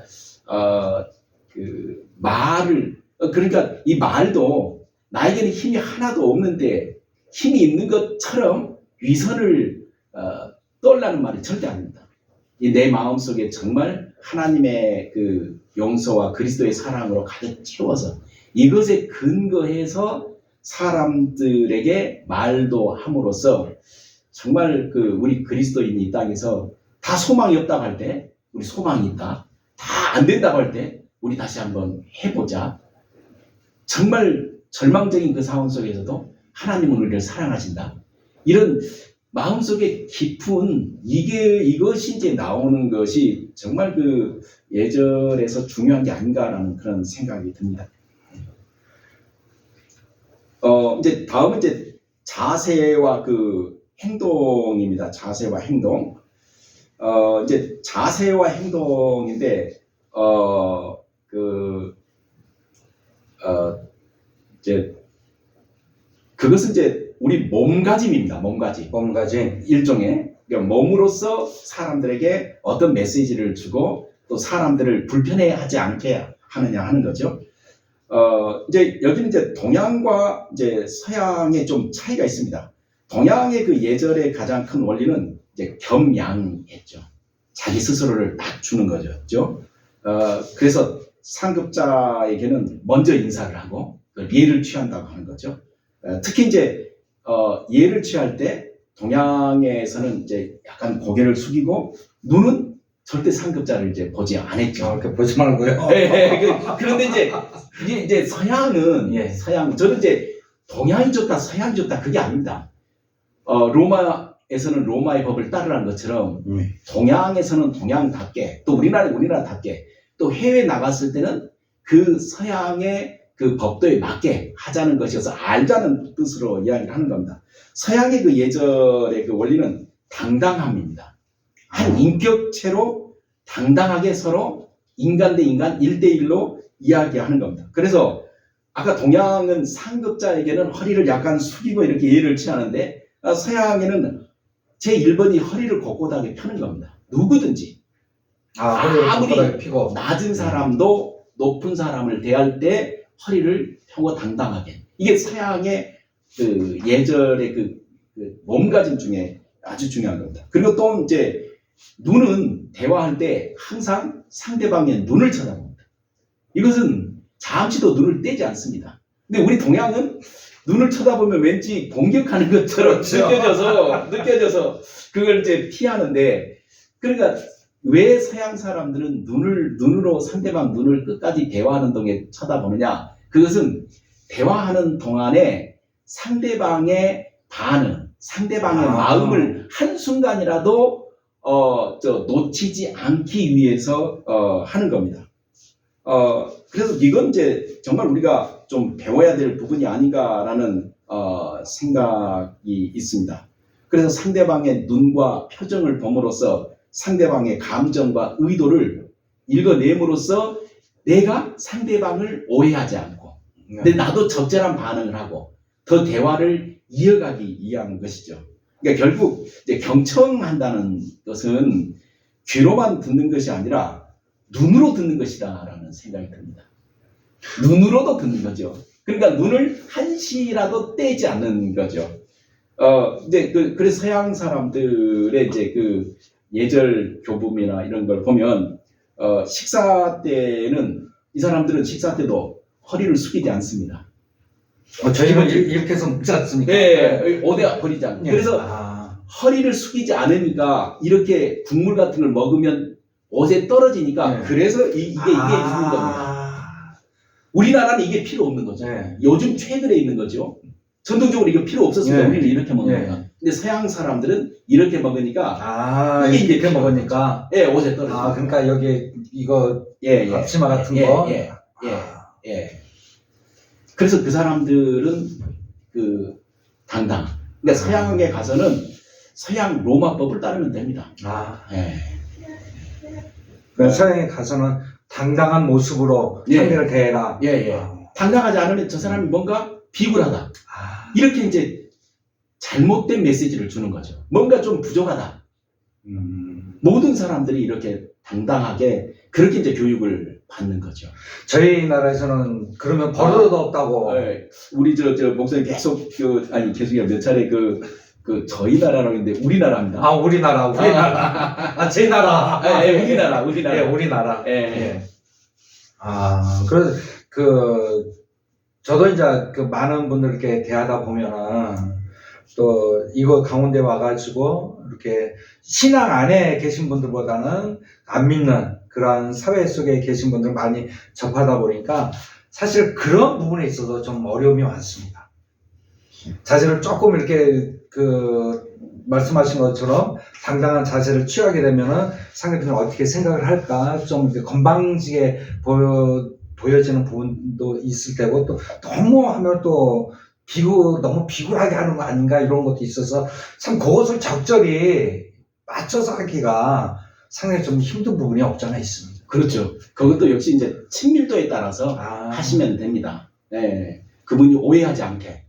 그 말을 그러니까 이 말도 나에게는 힘이 하나도 없는데 힘이 있는 것처럼 위선을 떠올라는 말이 절대 아닙니다. 이 내 마음속에 정말 하나님의 그 용서와 그리스도의 사랑으로 가득 채워서 이것에 근거해서 사람들에게 말도 함으로써 정말 그 우리 그리스도인이 이 땅에서 다 소망이 없다고 할 때 우리 소망이 있다. 다 안 된다고 할 때 우리 다시 한번 해보자. 정말 절망적인 그 상황 속에서도 하나님은 우리를 사랑하신다. 이런 마음속에 깊은 이것이 이제 나오는 것이 정말 그 예절에서 중요한 게 아닌가라는 그런 생각이 듭니다. 이제 다음은 이제 자세와 그 행동입니다. 자세와 행동. 이제 자세와 행동인데 이제 그것은 이제 우리 몸가짐입니다. 몸가짐. 일종의 그러니까 몸으로써 사람들에게 어떤 메시지를 주고 또 사람들을 불편해하지 않게 하느냐 하는 거죠. 이제 여기는 이제 동양과 이제 서양의 좀 차이가 있습니다. 동양의 그 예절의 가장 큰 원리는 이제 겸양했죠. 자기 스스로를 딱 주는 거죠. 그죠? 그래서 상급자에게는 먼저 인사를 하고 예를 취한다고 하는 거죠. 특히 이제 예를 취할 때 동양에서는 이제 약간 고개를 숙이고 눈은 절대 상급자를 이제 보지 않았죠. 이렇게 보지 말고요. 그런데 이제 서양은 서양 저는 이제 동양이 좋다 서양이 좋다 그게 아닙니다. 로마에서는 로마의 법을 따르라는 것처럼 동양에서는 동양답게 또 우리나라는 우리나라답게 또 해외 나갔을 때는 그 서양의 그 법도에 맞게 하자는 것이어서 알자는 뜻으로 이야기를 하는 겁니다. 서양의 그 예절의 그 원리는 당당함입니다. 한 인격체로 당당하게 서로 인간 대 인간 1대1로 이야기하는 겁니다. 그래서 아까 동양은 상급자에게는 허리를 약간 숙이고 이렇게 예를 취하는데 서양에는 제1번이 허리를 곧곧하게 펴는 겁니다. 누구든지 아무리 피고 낮은 사람도 높은 사람을 대할 때 허리를 펴고 당당하게 이게 서양의 그 예절의 그 몸가짐 중에 아주 중요한 겁니다. 그리고 또 이제 눈은 대화할 때 항상 상대방의 눈을 쳐다봅니다. 이것은 잠시도 눈을 떼지 않습니다. 근데 우리 동양은 눈을 쳐다보면 왠지 공격하는 것처럼 느껴져서 그걸 이제 피하는데, 그러니까 왜 서양 사람들은 눈으로 상대방 눈을 끝까지 대화하는 동안 쳐다보느냐? 그것은 대화하는 동안에 상대방의 반응, 상대방의 마음을 한순간이라도 놓치지 않기 위해서 하는 겁니다. 그래서 이건 이제 정말 우리가 좀 배워야 될 부분이 아닌가라는 생각이 있습니다. 그래서 상대방의 눈과 표정을 봄으로써 상대방의 감정과 의도를 읽어냄으로써 내가 상대방을 오해하지 않고, 근데 나도 적절한 반응을 하고 더 대화를 이어가기 위한 것이죠. 그러니까 결국 이제 경청한다는 것은 귀로만 듣는 것이 아니라 눈으로 듣는 것이다라는 생각이 듭니다. 눈으로도 듣는 거죠. 그러니까 눈을 한시라도 떼지 않는 거죠. 이제 그래서 서양 사람들의 이제 그 예절 교범이나 이런 걸 보면, 식사 때는 이 사람들은 식사 때도 허리를 숙이지 않습니다. 저희는 이렇게 해서 먹지 않습니까? 네, 오대 버리지 않고. 네. 그래서 허리를 숙이지 않으니까 이렇게 국물 같은 걸 먹으면 옷에 떨어지니까, 네. 그래서 이게 있는 겁니다. 우리나라는 이게 필요 없는 거죠. 네. 요즘 최근에 있는 거죠. 전통적으로 이거 필요 없었으니까 네. 우리는 이렇게 먹는 네. 거야. 근데 서양 사람들은 이렇게 먹으니까 이게 이렇게 이제 먹으니까. 예, 옷에 떨어져. 그러니까 여기 이거 예, 앞치마 같은 거. 예. 그래서 그 사람들은 그 당당. 그러니까 서양에 가서는 서양 로마법을 따르면 됩니다. 예. 그러니까 서양에 가서는 당당한 모습으로 예. 상대를 대해라. 예. 당당하지 않으면 저 사람이 뭔가 비굴하다. 이렇게 이제 잘못된 메시지를 주는 거죠. 뭔가 좀 부족하다. 모든 사람들이 이렇게 당당하게 그렇게 이제 교육을 받는 거죠. 저희 나라에서는 그러면 버릇도 없다고. 네. 우리 저 목사님 계속 계속이야 몇 차례 저희 나라라고 했는데 우리나라입니다. 우리나라. 제 나라. 우리나라. 예, 우리나라. 예. 그래서 저도 이제 많은 분들 이렇게 대하다 보면은 또 이거 강원대 와가지고 이렇게 신앙 안에 계신 분들보다는 안 믿는 그런 사회 속에 계신 분들 많이 접하다 보니까 사실 그런 부분에 있어서 좀 어려움이 많습니다. 자세를 조금 이렇게 말씀하신 것처럼 당당한 자세를 취하게 되면은 상대편이 어떻게 생각을 할까 좀 건방지게 보여지는 부분도 있을 테고, 또 너무 하면 또 너무 비굴하게 하는 거 아닌가 이런 것도 있어서 참 그것을 적절히 맞춰서 하기가 상당히 좀 힘든 부분이 없잖아 있습니다. 그렇죠. 그것도 역시 이제 친밀도에 따라서 하시면 됩니다. 예. 그분이 오해하지 않게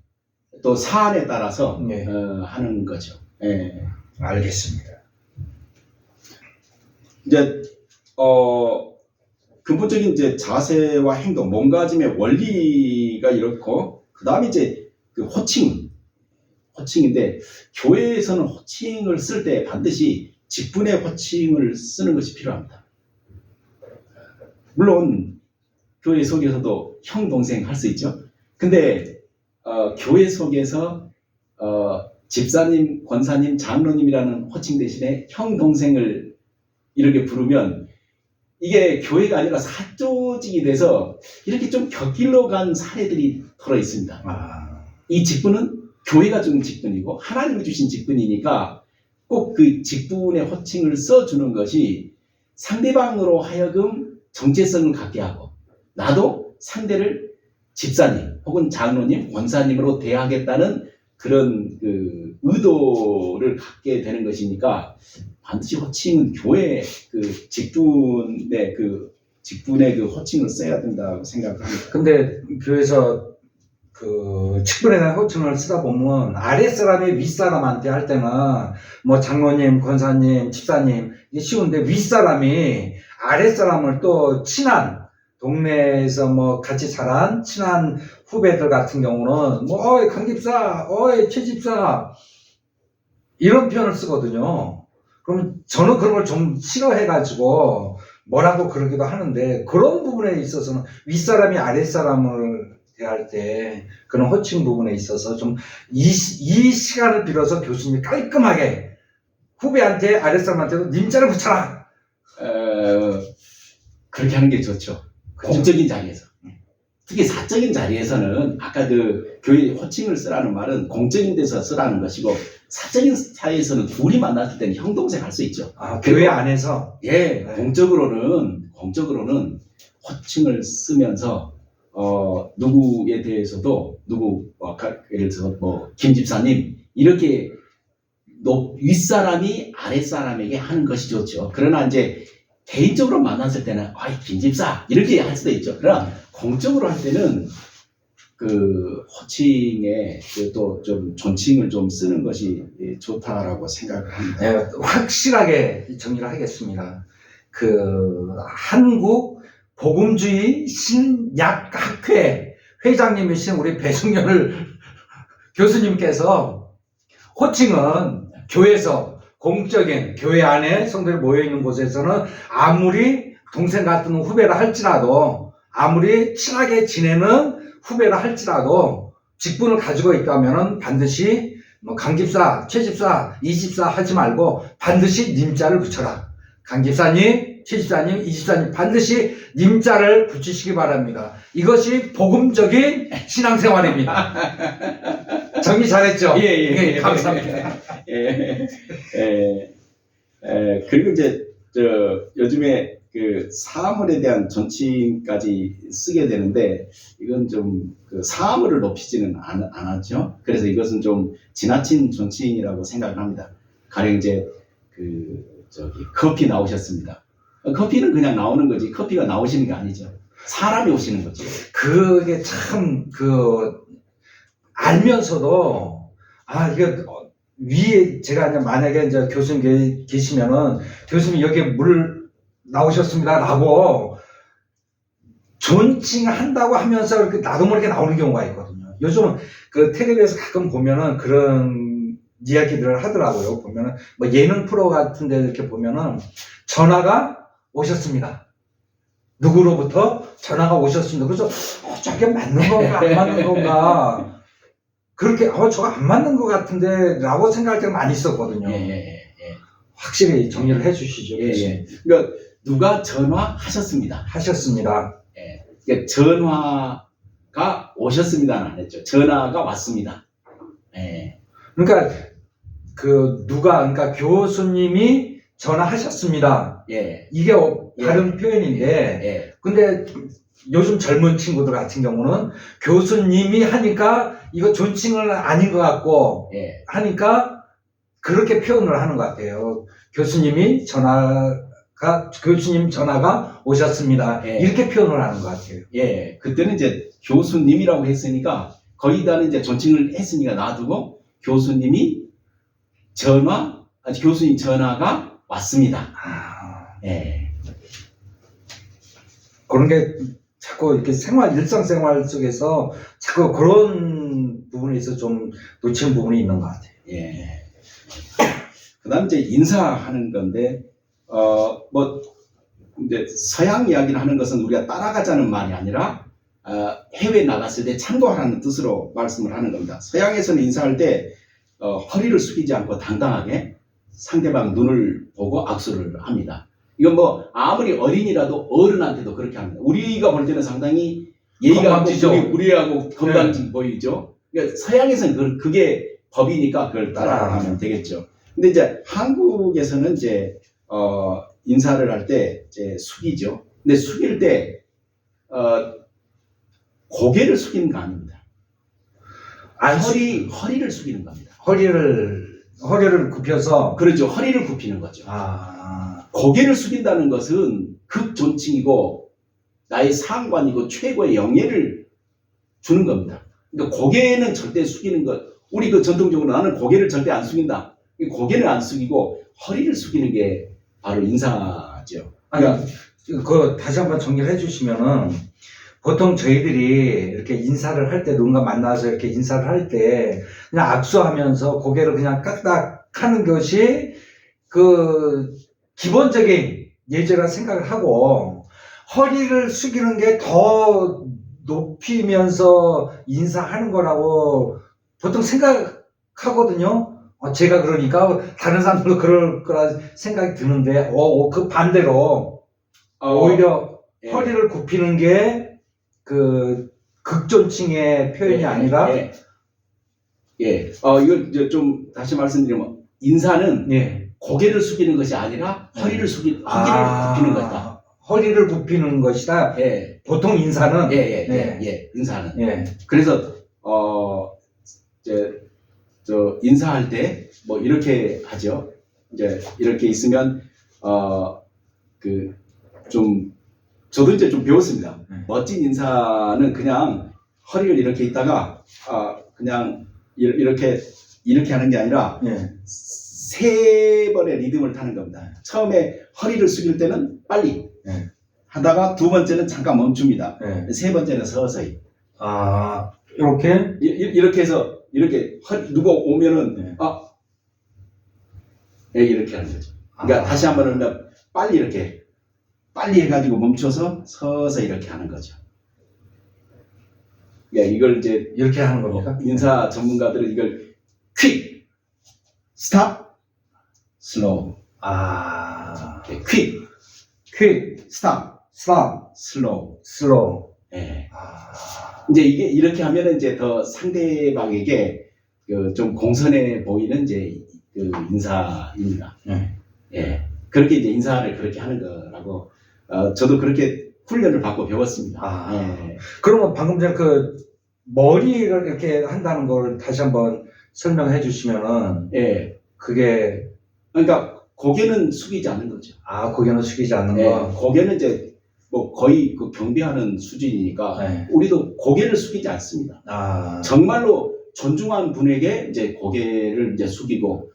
또 사안에 따라서 네. 하는 거죠. 예. 알겠습니다. 이제 근본적인 이제 자세와 행동, 몸가짐의 원리가 이렇고, 그 다음에 이제 호칭인데, 교회에서는 호칭을 쓸 때 반드시 직분의 호칭을 쓰는 것이 필요합니다. 물론 교회 속에서도 형, 동생 할 수 있죠. 근데 교회 속에서 집사님, 권사님, 장로님이라는 호칭 대신에 형, 동생을 이렇게 부르면 이게 교회가 아니라 사조직이 돼서 이렇게 좀 곁길로 간 사례들이 덜어 있습니다. 이 직분은 교회가 준 직분이고 하나님이 주신 직분이니까 꼭 그 직분의 호칭을 써주는 것이 상대방으로 하여금 정체성을 갖게 하고, 나도 상대를 집사님 혹은 장로님, 권사님으로 대하겠다는 그런 의도를 갖게 되는 것이니까 반드시 호칭은 교회 직분의 호칭을 써야 된다고 생각합니다. 근데 교회에서 직분에 대한 호칭을 쓰다 보면 아랫사람이 윗사람한테 할 때는 뭐 장로님, 권사님, 집사님 이게 쉬운데, 윗사람이 아랫사람을 또 친한 동네에서 뭐 같이 자란 친한 후배들 같은 경우는 뭐 어이 강집사, 어이 최집사 이런 표현을 쓰거든요. 그럼 저는 그런 걸 좀 싫어해가지고 뭐라고 그러기도 하는데 그런 부분에 있어서는 윗사람이 아랫사람을 대할 때 그런 호칭 부분에 있어서 좀 이 시간을 빌어서 교수님이 깔끔하게 후배한테 아랫사람한테도 님자를 붙여라. 그렇게 하는 게 좋죠. 공적인 자리에서. 특히 사적인 자리에서는 아까 그 교회 호칭을 쓰라는 말은 공적인 데서 쓰라는 것이고 사적인 사이에서는 둘이 만났을 때는 형동생 할 수 있죠. 교회 안에서 예, 네. 공적으로는 호칭을 쓰면서 누구에 대해서도 예를 들어서 뭐 김 집사님 이렇게 윗사람이 아랫사람에게 하는 것이 좋죠. 그러나 이제 개인적으로 만났을 때는 아이 김 집사 이렇게 할 수도 있죠. 그러나 공적으로 할 때는 그 호칭에 또 좀 존칭을 좀 쓰는 것이 좋다라고 생각을 합니다. 네, 확실하게 정리를 하겠습니다. 그 한국 복음주의 신약학회 회장님이신 우리 배승열 교수님께서 호칭은 교회에서 공적인 교회 안에 성도들이 모여있는 곳에서는 아무리 동생 같은 후배라 할지라도 아무리 친하게 지내는 후배라 할지라도 직분을 가지고 있다면 반드시 뭐 강집사, 최집사, 이집사 하지 말고 반드시 님자를 붙여라. 강집사님, 최집사님, 이집사님 반드시 님자를 붙이시기 바랍니다. 이것이 복음적인 신앙생활입니다. 정리 잘했죠? 예, 감사합니다. 그리고 이제 요즘에 그 사물에 대한 존칭까지 쓰게 되는데 이건 좀 그 사물을 높이지는 않았죠. 그래서 이것은 좀 지나친 존칭이라고 생각을 합니다. 가령 이제 커피 나오셨습니다. 커피는 그냥 나오는 거지 커피가 나오시는 게 아니죠. 사람이 오시는 거죠. 그게 참 알면서도 이거 위에 제가 이제 만약에 이제 교수님 계시면은 교수님 여기 물 나오셨습니다라고 존칭한다고 하면서 이렇게 나도 모르게 나오는 경우가 있거든요. 요즘은 그 텔레비에서 가끔 보면은 그런 이야기들을 하더라고요. 보면은 뭐 예능 프로 같은 데 이렇게 보면은 전화가 오셨습니다. 누구로부터 전화가 오셨습니다. 그래서 저게 맞는 건가 안 맞는 건가 그렇게 저거 안 맞는 것 같은데 라고 생각할 때가 많이 있었거든요. 확실히 정리를 해주시죠. 그러니까 누가 전화하셨습니다. 하셨습니다. 그러니까 전화가 오셨습니다는 안 했죠. 전화가 왔습니다. 그러니까 그러니까 교수님이 전화하셨습니다. 이게 다른 표현인데 근데 요즘 젊은 친구들 같은 경우는 교수님이 하니까 이거 존칭은 아닌 것 같고 하니까 그렇게 표현을 하는 것 같아요. 교수님 전화가 오셨습니다. 이렇게 표현을 하는 것 같아요. 그때는 이제 교수님이라고 했으니까 거기다는 이제 존칭을 했으니까 놔두고 교수님 전화가 왔습니다. 그런 게 자꾸 이렇게 일상생활 속에서 자꾸 그런 부분에 있어서 좀 놓치는 부분이 있는 것 같아요. 그 다음 이제 인사하는 건데, 이제 서양 이야기를 하는 것은 우리가 따라가자는 말이 아니라, 해외에 나갔을 때 참고하라는 뜻으로 말씀을 하는 겁니다. 서양에서는 인사할 때, 허리를 숙이지 않고 당당하게 상대방 눈을 보고 악수를 합니다. 이건 뭐, 아무리 어린이라도 어른한테도 그렇게 합니다. 우리가 볼 때는 상당히 예의가 우리하고 건방지 보이죠. 그러니까 서양에서는 그게 법이니까 그걸 따라가면 되겠죠. 근데 이제 한국에서는 이제, 인사를 할 때 이제 숙이죠. 근데 숙일 때, 고개를 숙이는 거 아닙니다. 허리를 숙이는 겁니다. 허리를 굽혀서. 그렇죠. 허리를 굽히는 거죠. 고개를 숙인다는 것은 극존칭이고 나의 상관이고 최고의 영예를 주는 겁니다. 그러니까 고개는 절대 숙이는 것. 우리 전통적으로 나는 고개를 절대 안 숙인다. 고개를 안 숙이고 허리를 숙이는 게 바로 인사죠. 아니, 그 다시 한번 정리를 해주시면은 보통 저희들이 이렇게 인사를 할 때 누군가 만나서 이렇게 인사를 할 때 그냥 악수하면서 고개를 그냥 까딱 하는 것이 그 기본적인 예절이라 생각을 하고 허리를 숙이는 게 더 높이면서 인사하는 거라고 보통 생각하거든요. 제가 그러니까 다른 사람들도 그럴 거라 생각이 드는데, 그 반대로 오히려 예. 허리를 굽히는 게 그 극존칭의 표현이 예, 아니라 예. 이걸 이제 좀 다시 말씀드리면 인사는 예. 고개를 숙이는 것이 아니라 허리를 굽히는 거다. 허리를 굽히는 것이다. 예. 보통 인사는 인사는. 예. 그래서 이제 인사할 때 뭐 이렇게 하죠. 이제 이렇게 있으면 저도 이제 좀 배웠습니다. 멋진 인사는 그냥 허리를 이렇게 있다가 그냥 이렇게 하는 게 아니라 예. 세 번의 리듬을 타는 겁니다. 처음에 허리를 숙일 때는 빨리 예. 하다가 두 번째는 잠깐 멈춥니다. 예. 세 번째는 서서히. 이렇게 이렇게 해서 이렇게 누가 오면은 네. 이렇게 하는 거죠. 그러니까 다시 한번 하면 빨리 해가지고 멈춰서 서서히 이렇게 하는 거죠. 이걸 이제 이렇게 하는 겁니까? 인사 전문가들은 이걸 퀵, 스탑, 슬로우. 퀵, 스탑, 슬로우. 예. 이제 이게 이렇게 하면은 이제 더 상대방에게 좀 공손해 보이는 이제 그 인사입니다. 예. 그렇게 이제 인사를 그렇게 하는 거라고 저도 그렇게 훈련을 받고 배웠습니다. 예. 그러면 방금 전에 그 머리를 이렇게 한다는 걸 다시 한번 설명해 주시면은 예. 그게 그러니까 고개는 숙이지 않는 거죠. 고개는 숙이지 않는 예. 거. 고개는 이제 뭐 거의 그 경배하는 수준이니까 네. 우리도 고개를 숙이지 않습니다. 정말로 존중한 분에게 이제 고개를 이제 숙이고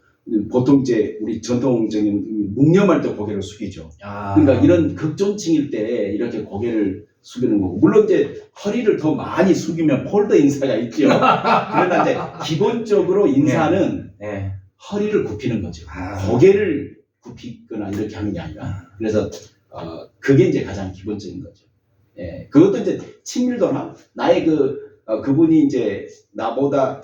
보통 이제 우리 전통적인 묵념할 때 고개를 숙이죠. 그러니까 이런 극존칭일 때 이렇게 고개를 숙이는 거고, 물론 이제 허리를 더 많이 숙이면 폴더 인사가 있죠. 그러나 이제 기본적으로 인사는 허리를 굽히는 거죠. 고개를 굽히거나 이렇게 하는 게 아니라. 그래서 그게 이제 가장 기본적인 거죠. 예, 그것도 이제 친밀도나 나의 그분이 이제 나보다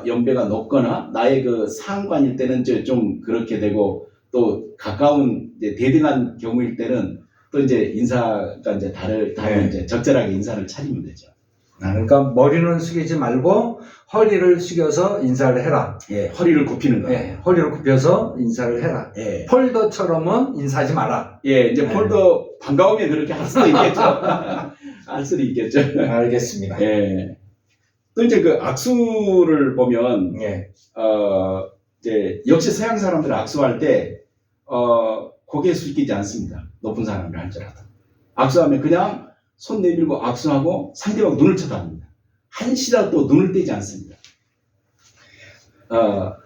연배가 높거나 나의 그 상관일 때는 이제 좀 그렇게 되고, 또 가까운 이제 대등한 경우일 때는 또 이제 인사가 이제 다른 이제 적절하게 인사를 차리면 되죠. 그러니까 머리는 숙이지 말고 허리를 숙여서 인사를 해라. 예, 허리를 굽히는 거. 예, 허리를 굽혀서 인사를 해라. 예. 폴더처럼은 인사하지 마라. 예, 이제 폴더 반가우면 그렇게 할 수도 있겠죠. 할 수도 있겠죠. 알겠습니다. 예. 또 이제 그 악수를 보면 이제 역시 서양 사람들은 악수할 때 고개 숙이지 않습니다. 높은 사람을 할지라도. 악수하면 그냥 손 내밀고 악수하고 상대방 눈을 쳐다봅니다. 한시라도 눈을 떼지 않습니다.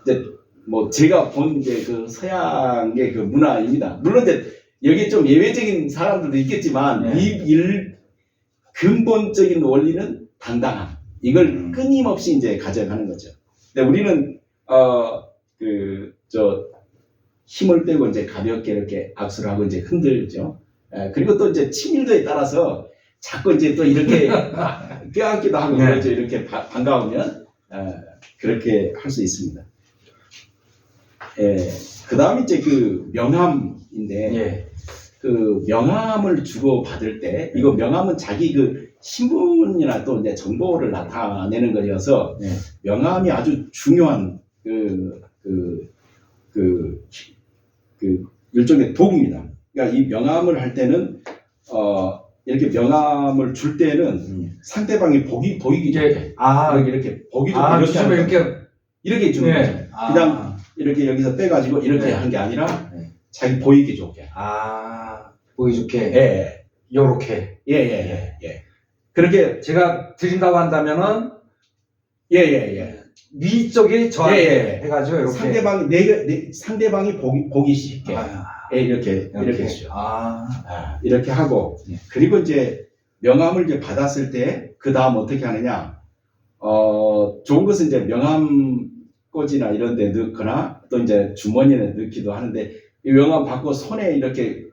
이제 뭐 제가 본 이제 그 서양의 그 문화입니다. 물론 이제 여기 좀 예외적인 사람들도 있겠지만 근본적인 원리는 당당함. 이걸 끊임없이 이제 가져가는 거죠. 근데 우리는 힘을 빼고 이제 가볍게 이렇게 악수를 하고 이제 흔들죠. 그리고 또 이제 친밀도에 따라서 자꾸 이제 또 이렇게 껴안기도 하고 그러죠. 이렇게 반가우면 그렇게 할 수 있습니다. 예. 그 다음에 이제 그 명함인데 그 명함을 주고 받을 때 이거 명함은 자기 그 신분이나 또 이제 정보를 나타내는 거여서 명함이 아주 중요한 일종의 도구입니다. 그러니까 이 명함을 할 때는 이렇게 명함을 줄 때는 상대방이 보이기 좋게 이렇게 보기 좋게 이렇게 주는 거죠. 그냥 이렇게 여기서 빼가지고 이렇게 하는 게 아니라 자기 보이기 좋게. 보기 좋게. 예. 요렇게. 예. 그렇게 제가 드린다고 한다면은 위쪽이 저한테 예, 예. 해가지고 이렇게 상대방이 보기 쉽게 예, 이렇게 죠. 이렇게 하고 예. 그리고 이제 명함을 이제 받았을 때 그 다음 어떻게 하느냐? 좋은 것은 이제 명함 꽂이나 이런 데 넣거나 또 이제 주머니에 넣기도 하는데 이 명함 받고 손에 이렇게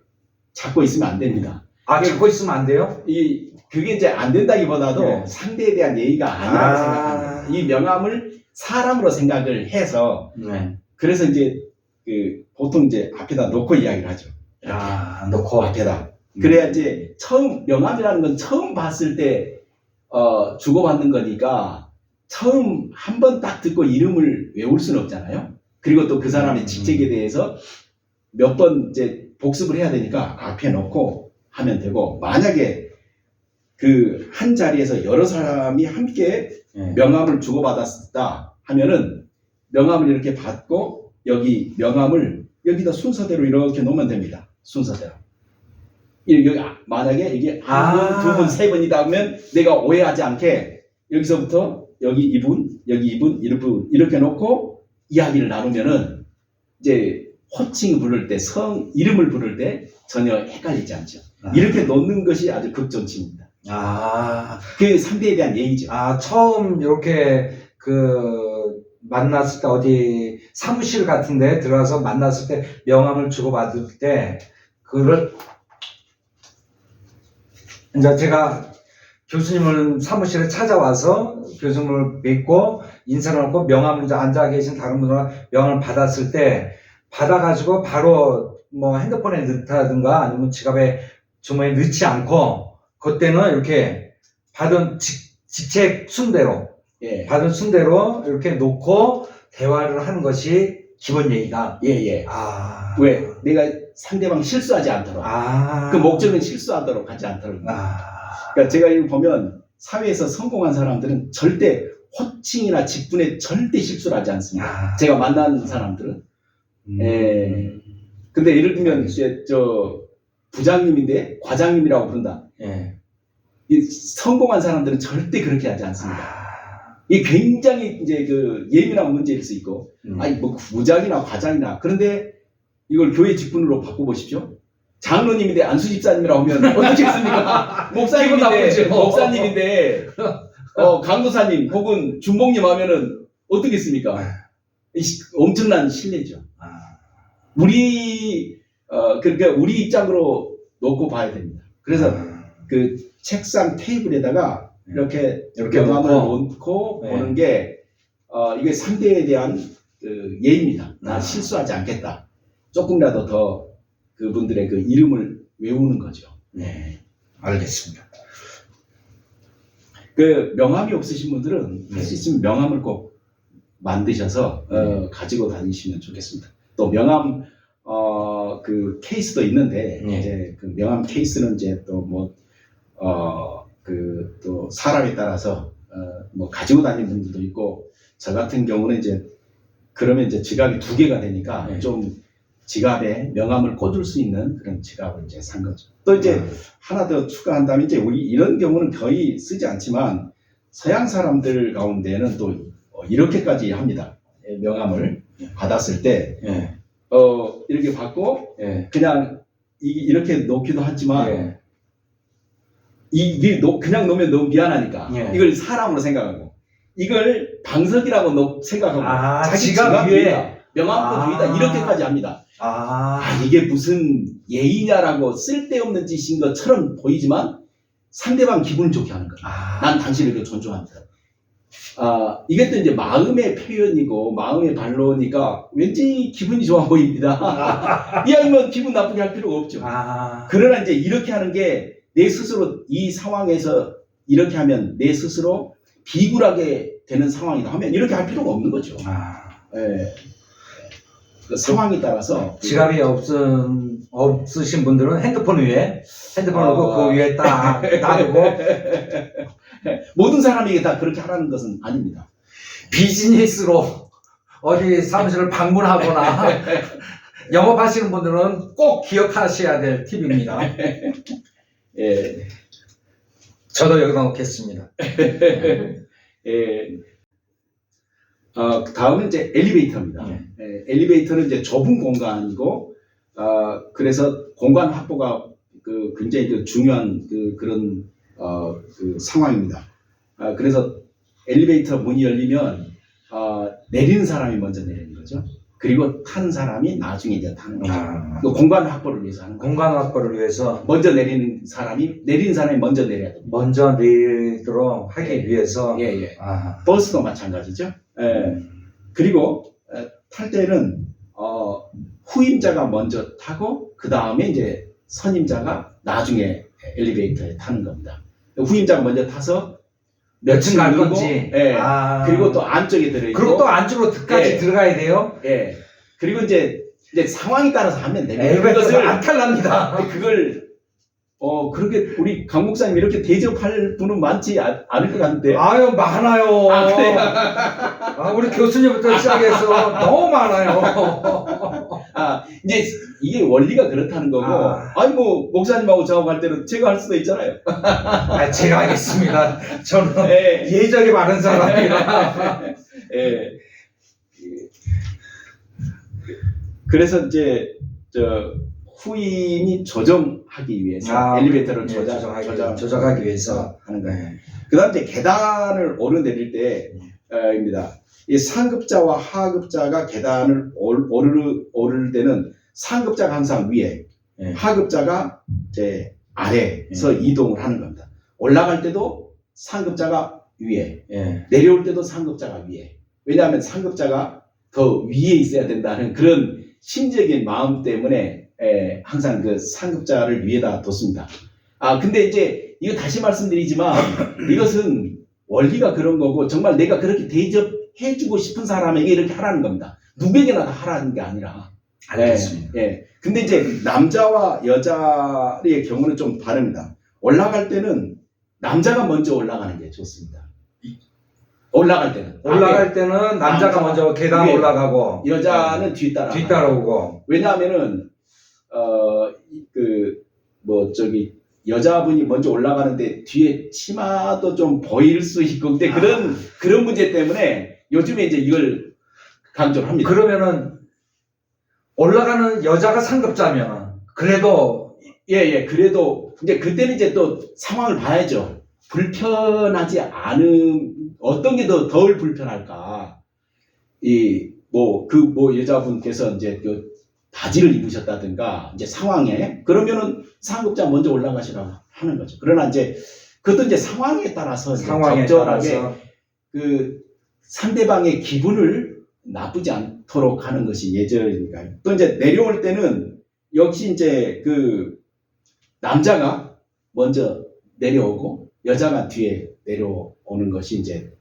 잡고 있으면 안 됩니다. 잡고 있으면 안 돼요? 그게 이제 안 된다기보다도 네. 상대에 대한 예의가 아니라고 생각합니다. 이 명함을 사람으로 생각을 해서 네. 그래서 이제 보통 이제 앞에다 놓고 이야기를 하죠. 놓고 앞에다. 그래야 이제 명함이라는 건 처음 봤을 때 주고받는 거니까 처음 한 번 딱 듣고 이름을 외울 수는 없잖아요. 그리고 또 그 사람의 직책에 대해서 몇 번 이제 복습을 해야 되니까 앞에 놓고 하면 되고, 만약에 그 한 자리에서 여러 사람이 함께 명함을 주고받았다 하면은 명함을 이렇게 받고 여기 명함을 여기다 순서대로 이렇게 놓으면 됩니다. 순서대로. 여기 만약에 이게 한 분, 두 분, 세 분이다 하면 내가 오해하지 않게 여기서부터 여기 이분, 여기 이분, 이렇게 놓고 이야기를 나누면은 이제 호칭 부를 때, 이름을 부를 때 전혀 헷갈리지 않죠. 이렇게 놓는 것이 아주 극존칭입니다. 그 상대에 대한 예의죠. 처음 이렇게 만났을 때 어디 사무실 같은데 들어가서 만났을 때 명함을 주고받을 때 그걸 이제 제가 교수님을 사무실에 찾아와서 교수님을 뵙고 인사를 하고 명함을 이제 앉아 계신 다른 분들과 명함을 받았을 때 받아가지고 바로 뭐 핸드폰에 넣다든가 아니면 지갑에 주머니에 넣지 않고 그때는 이렇게 받은 직책 순대로 받은 순대로 이렇게 놓고 대화를 하는 것이 기본 예의다. 예. 왜? 내가 상대방 실수하지 않도록. 그 목적은 실수하도록 하지 않도록. 그러니까 제가 이거 보면 사회에서 성공한 사람들은 절대 호칭이나 직분에 절대 실수를 하지 않습니다. 제가 만난 사람들은. 근데 예를 들면 이제 부장님인데 과장님이라고 부른다. 이 성공한 사람들은 절대 그렇게 하지 않습니다. 이 굉장히 이제 예민한 문제일 수 있고, 뭐 부장이나 과장이나, 그런데 이걸 교회 직분으로 바꿔보십시오. 장로님인데 안수 집사님이라고 하면 어떻겠습니까? 목사님인데 강도사님 혹은 중복님 하면은 어떻겠습니까? 엄청난 신뢰죠. 그러니까 우리 입장으로 놓고 봐야 됩니다. 그래서 그 책상 테이블에다가 이렇게 명함을 놓고 보는 게 이게 상대에 대한 예입니다. 나 실수하지 않겠다. 조금이라도 더 그분들의 그 이름을 외우는 거죠. 네, 알겠습니다. 그 명함이 없으신 분들은 할 수 있으면 명함을 꼭 만드셔서 가지고 다니시면 좋겠습니다. 또 명함 그 케이스도 있는데 이제 그 명함 케이스는 이제 또 뭐 또 사람에 따라서 뭐 가지고 다니는 분들도 있고, 저 같은 경우는 이제 그러면 이제 지갑이 2개가 되니까 좀 지갑에 명함을 꽂을 수 있는 그런 지갑을 이제 산 거죠. 또 이제 하나 더 추가한다면 이제 우리 이런 경우는 거의 쓰지 않지만 서양 사람들 가운데는 또 이렇게까지 합니다. 명함을 받았을 때 이렇게 받고 그냥 이렇게 놓기도 하지만 그냥 놓으면 너무 미안하니까 이걸 사람으로 생각하고 이걸 방석이라고 생각하고 자기 지갑 위에 명함 위에다 이렇게까지 합니다. 이게 무슨 예의냐라고 쓸데없는 짓인 것처럼 보이지만 상대방 기분을 좋게 하는 거예요. 난 당신을 존중한다. 이게 또 이제 마음의 표현이고 마음의 반로니까 왠지 기분이 좋아 보입니다. 이왕이면 기분 나쁘게 할 필요가 없죠. 그러나 이제 이렇게 하는 게 내 스스로 이 상황에서 이렇게 하면 내 스스로 비굴하게 되는 상황이다 하면 이렇게 할 필요가 없는 거죠. 그 상황에 따라서 지갑이 없으신 분들은 핸드폰 놓고 그 위에 딱 놔두고 모든 사람에게 다 그렇게 하라는 것은 아닙니다. 비즈니스로 어디 사무실을 방문하거나 영업하시는 분들은 꼭 기억하셔야 될 팁입니다. 저도 여기다 놓겠습니다. 다음은 이제 엘리베이터입니다. 예, 엘리베이터는 이제 좁은 공간이고, 그래서 공간 확보가 굉장히 중요한 그런 그 상황입니다. 그래서 엘리베이터 문이 열리면 내리는 사람이 먼저 내리는 거죠. 그리고 타는 사람이 나중에 이제 타는 거죠. 그 공간 확보를 위해서 하는 거예요. 공간 확보를 위해서 먼저 내리는 사람이 먼저 내려야 됩니다. 먼저 내리도록 하기 위해서. 예. 버스도 마찬가지죠. 예. 그리고 탈 때는 후임자가 먼저 타고 그 다음에 이제 선임자가 나중에 엘리베이터에 타는 겁니다. 후임자가 먼저 타서 몇 층 갈 누르고, 건지. 예. 그리고 또 안쪽에 들어있고. 그리고 또 안쪽으로까지 예. 들어가야 돼요. 예. 그리고 이제 상황에 따라서 하면 됩니다. 엘리베이터가 안 탈랍니다. 그걸 그렇게 우리 강 목사님 이렇게 대접할 분은 많지 않을 것 같은데. 아유, 많아요. 그래요? 우리 교수님부터 시작해서 너무 많아요. 이제 이게 원리가 그렇다는 거고. 아니 뭐 목사님하고 저하고 할 때는 제가 할 수도 있잖아요. 제가 하겠습니다. 저는 예. 예절이 많은 사람이라. 예. 그래서 이제 후임이 조정하기 위해서 엘리베이터를 조정하기 위해서 하는 거예요. 그다음 이제 계단을 오르내릴 때입니다. 이 상급자와 하급자가 계단을 오를 때는 상급자가 항상 위에, 하급자가 이제 아래에서 이동을 하는 겁니다. 올라갈 때도 상급자가 위에, 내려올 때도 상급자가 위에. 왜냐하면 상급자가 더 위에 있어야 된다는 그런 심적인 마음 때문에 항상 그 상급자를 위에다 뒀습니다. 근데 이제 이거 다시 말씀드리지만 이것은 원리가 그런 거고 정말 내가 그렇게 대접해주고 싶은 사람에게 이렇게 하라는 겁니다. 누구에게나 다 하라는 게 아니라. 알겠습니다. 근데 이제 남자와 여자의 경우는 좀 다릅니다. 올라갈 때는 남자가 먼저 올라가는 게 좋습니다. 올라갈 때는 남자가 먼저 계단 올라가고 여자는 뒤따라오고. 왜냐하면은 여자분이 먼저 올라가는데 뒤에 치마도 좀 보일 수 있고 근데 그런 문제 때문에 요즘에 이제 이걸 강조를 합니다. 그러면은 올라가는 여자가 상급자면 그래도 그래도 이제 그때는 이제 또 상황을 봐야죠. 불편하지 않은 어떤 게 더 덜 불편할까? 여자분께서 이제 바지를 입으셨다든가 이제 상황에 그러면은 상급자 먼저 올라가시라고 하는 거죠. 그러나 이제 그것도 이제 상황에 따라서 적절하게 그 상대방의 기분을 나쁘지 않도록 하는 것이 예절이니까요. 또 이제 내려올 때는 역시 이제 그 남자가 먼저 내려오고 여자가 뒤에 내려오는 것이 이제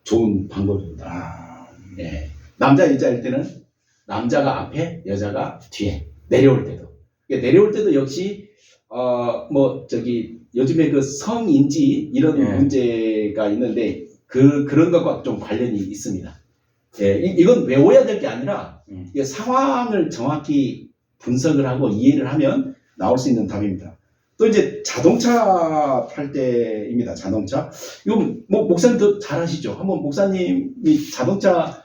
좋은 방법입니다. 남자 여자일 때는 남자가 앞에 여자가 뒤에 내려올 때도 역시 요즘에 그 성인지 이런 문제가 있는데 그런 것과 좀 관련이 있습니다. 이건 외워야 될 게 아니라 상황을 정확히 분석을 하고 이해를 하면 나올 수 있는 답입니다. 또 이제 자동차 탈 때입니다. 자동차. 이건 목사님도 잘 아시죠? 한번 목사님이 자동차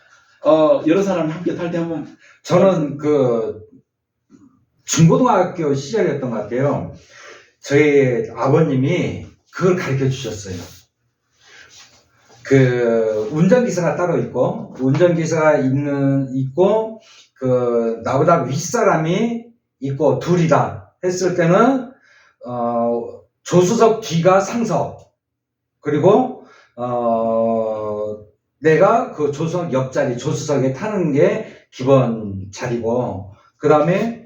여러 사람이 함께 탈 때 한번. 저는 중고등학교 시절이었던 것 같아요. 저희 아버님이 그걸 가르쳐 주셨어요. 운전기사가 따로 있고, 나보다 윗사람이 있고, 둘이다 했을 때는, 조수석 뒤가 상석, 그리고, 내가 그 조수석 옆자리, 조수석에 타는 게 기본 자리고, 그 다음에,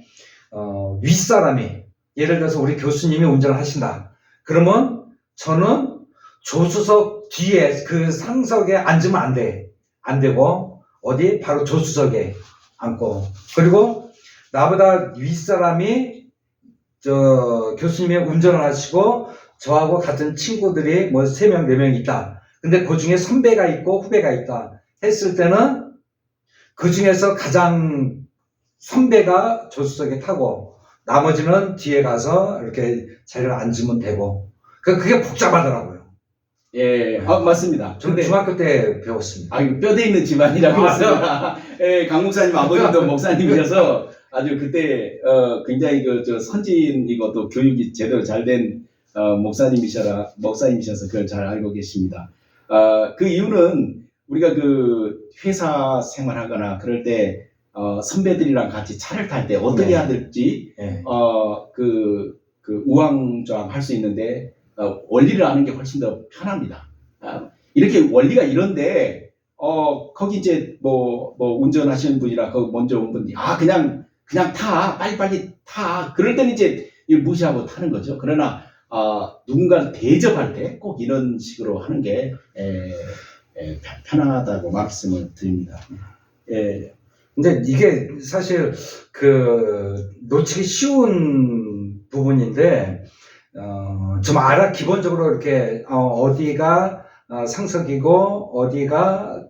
윗사람이, 예를 들어서 우리 교수님이 운전을 하신다. 그러면 저는 조수석 뒤에 그 상석에 앉으면 안 돼. 안 되고, 어디? 바로 조수석에 앉고. 그리고 나보다 윗사람이, 교수님이 운전을 하시고, 저하고 같은 친구들이 3명, 4명 있다. 근데 그 중에 선배가 있고 후배가 있다. 했을 때는 그 중에서 가장 선배가 조수석에 타고, 나머지는 뒤에 가서 이렇게 자리를 앉으면 되고. 그게 복잡하더라고요. 예, 맞습니다. 저는 근데 중학교 때 배웠습니다. 뼈대 있는 집안이라고 했습니다. 예, 강 목사님 아버님도 목사님이셔서 아주 그때 굉장히 저 선진이고 또 교육이 제대로 잘 된 목사님이셔서 그걸 잘 알고 계십니다. 그 이유는 우리가 그 회사 생활하거나 그럴 때 선배들이랑 같이 차를 탈 때 어떻게 해야 될지 네. 그 우왕좌왕 할 수 있는데 원리를 아는 게 훨씬 더 편합니다. 이렇게 원리가 이런데 거기 이제 뭐 운전하시는 분이라 거기 먼저 온 분이 그냥 타 빨리 타 그럴 때는 이제 무시하고 타는 거죠. 그러나 누군가를 대접할 때 꼭 이런 식으로 하는 게 편하다고 말씀을 드립니다. 예. 근데 이게 사실 그 놓치기 쉬운 부분인데 좀 기본적으로 이렇게 어디가 상석이고 어디가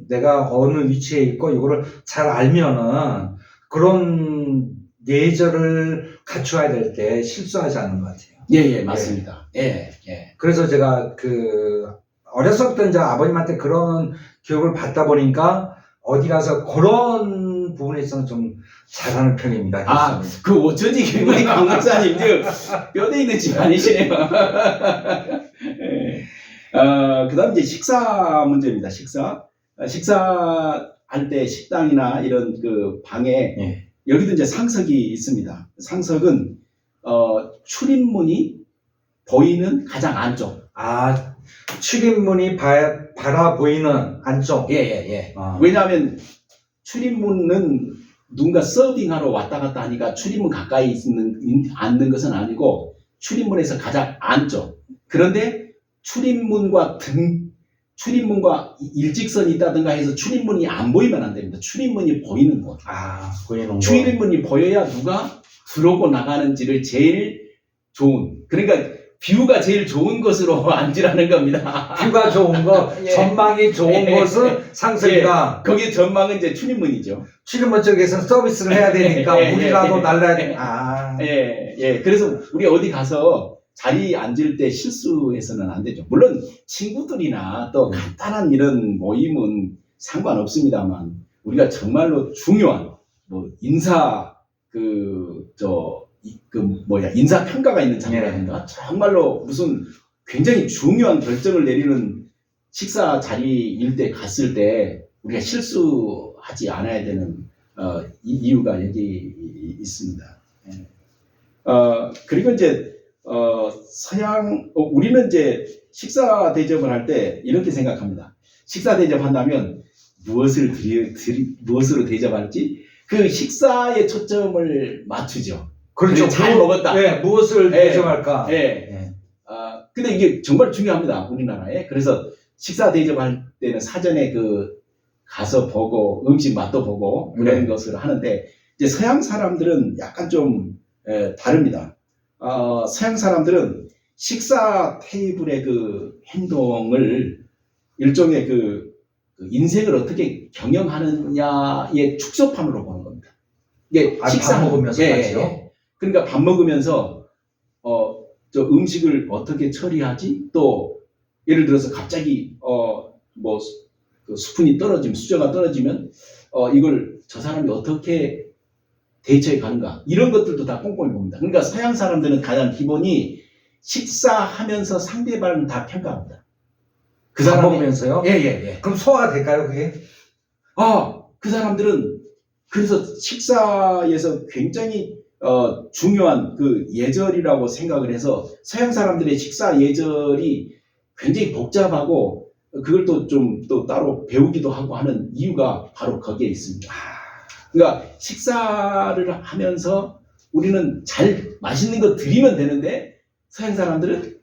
내가 어느 위치에 있고 이거를 잘 알면은 그런 예절을 갖추어야 될 때 실수하지 않는 것 같아요. 예, 맞습니다. 예. 그래서 제가 어렸을 때 이제 아버님한테 그런 교육을 받다 보니까 어디 가서 그런 부분에 있어서 좀 잘하는 편입니다. 그 어쩐지 우리 강 목사님 뼈대 있는 집안이시네요. 예. 그다음 이제 식사 문제입니다. 식사할 때 식당이나 이런 그 방에 여기도 이제 상석이 있습니다. 상석은 출입문이 보이는 가장 안쪽. 출입문이 바라 보이는 안쪽. 예. 왜냐하면 출입문은 누군가 서빙하러 왔다 갔다 하니까 출입문 가까이 앉는 것은 아니고 출입문에서 가장 안쪽. 그런데 출입문과 일직선이 있다든가 해서 출입문이 안 보이면 안 됩니다. 출입문이 보이는 곳. 보이는 곳. 출입문이 보여야 누가 들어오고 나가는지를 제일 좋은. 그러니까 뷰가 제일 좋은 곳으로 앉으라는 겁니다. 뷰가 좋은 거, 전망이 좋은 곳은 상석이다. 거기 전망은 이제 출입문이죠. 출입문 쪽에서는 서비스를 해야 되니까 물이라도 날라야 돼. 그래서 우리 어디 가서 자리 앉을 때 실수해서는 안 되죠. 물론 친구들이나 또 간단한 이런 모임은 상관없습니다만 우리가 정말로 중요한 인사 인사 평가가 있는 장소라든가 정말로 무슨 굉장히 중요한 결정을 내리는 식사 자리일 때 갔을 때 우리가 실수하지 않아야 되는 이유가 여기 있습니다. 그리고 이제 우리는 이제 식사 대접을 할 때 이렇게 생각합니다. 식사 대접한다면 무엇으로 대접할지 그 식사에 초점을 맞추죠. 그렇죠. 잘 먹었다. 무엇을 대접할까? 근데 이게 정말 중요합니다. 우리나라에. 그래서 식사 대접할 때는 사전에 가서 보고 음식 맛도 보고 그런 것을 하는데 이제 서양 사람들은 약간 좀 다릅니다. 서양 사람들은 식사 테이블의 그 행동을 일종의 그 인생을 어떻게 경영하느냐의 축소판으로 보는 겁니다. 이게 밥 먹으면서 말이죠. 그러니까 밥 먹으면서 저 음식을 어떻게 처리하지? 또 예를 들어서 갑자기 그 스푼이 떨어지면 수저가 떨어지면 이걸 저 사람이 어떻게 대처해 가는가 이런 것들도 다 꼼꼼히 봅니다. 그러니까 서양 사람들은 가장 기본이 식사하면서 상대방을 다 평가합니다. 그 사람 먹으면서요? 예. 그럼 소화가 될까요, 그게? 그 사람들은 그래서 식사에서 굉장히 중요한 그 예절이라고 생각을 해서 서양 사람들의 식사 예절이 굉장히 복잡하고 그걸 또 따로 배우기도 하고 하는 이유가 바로 거기에 있습니다. 그러니까 식사를 하면서 우리는 잘 맛있는 거 드리면 되는데 서양 사람들은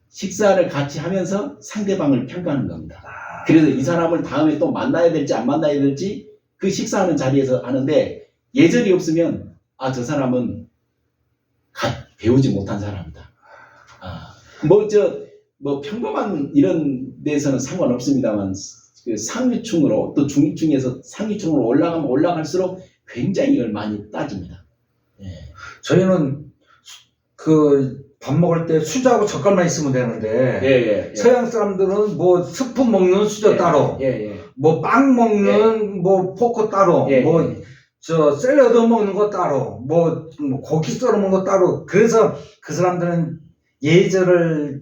식사를 같이 하면서 상대방을 평가하는 겁니다. 그래서 이 사람을 다음에 또 만나야 될지 안 만나야 될지 그 식사하는 자리에서 하는데 예절이 없으면 저 사람은 배우지 못한 사람이다. 평범한 이런 데서는 상관없습니다만 그 상위층으로 또 중위층에서 상위층으로 올라가면 올라갈수록 굉장히 이걸 많이 따집니다. 저희는 그 밥 먹을 때 수저하고 젓갈만 있으면 되는데 예. 서양 사람들은 뭐 스푼 먹는 수저 따로, 예. 뭐 빵 먹는 뭐 포크 따로, 예. 뭐 저 샐러드 먹는 거 따로, 뭐 고기 썰어 먹는 거 따로. 그래서 그 사람들은 예절을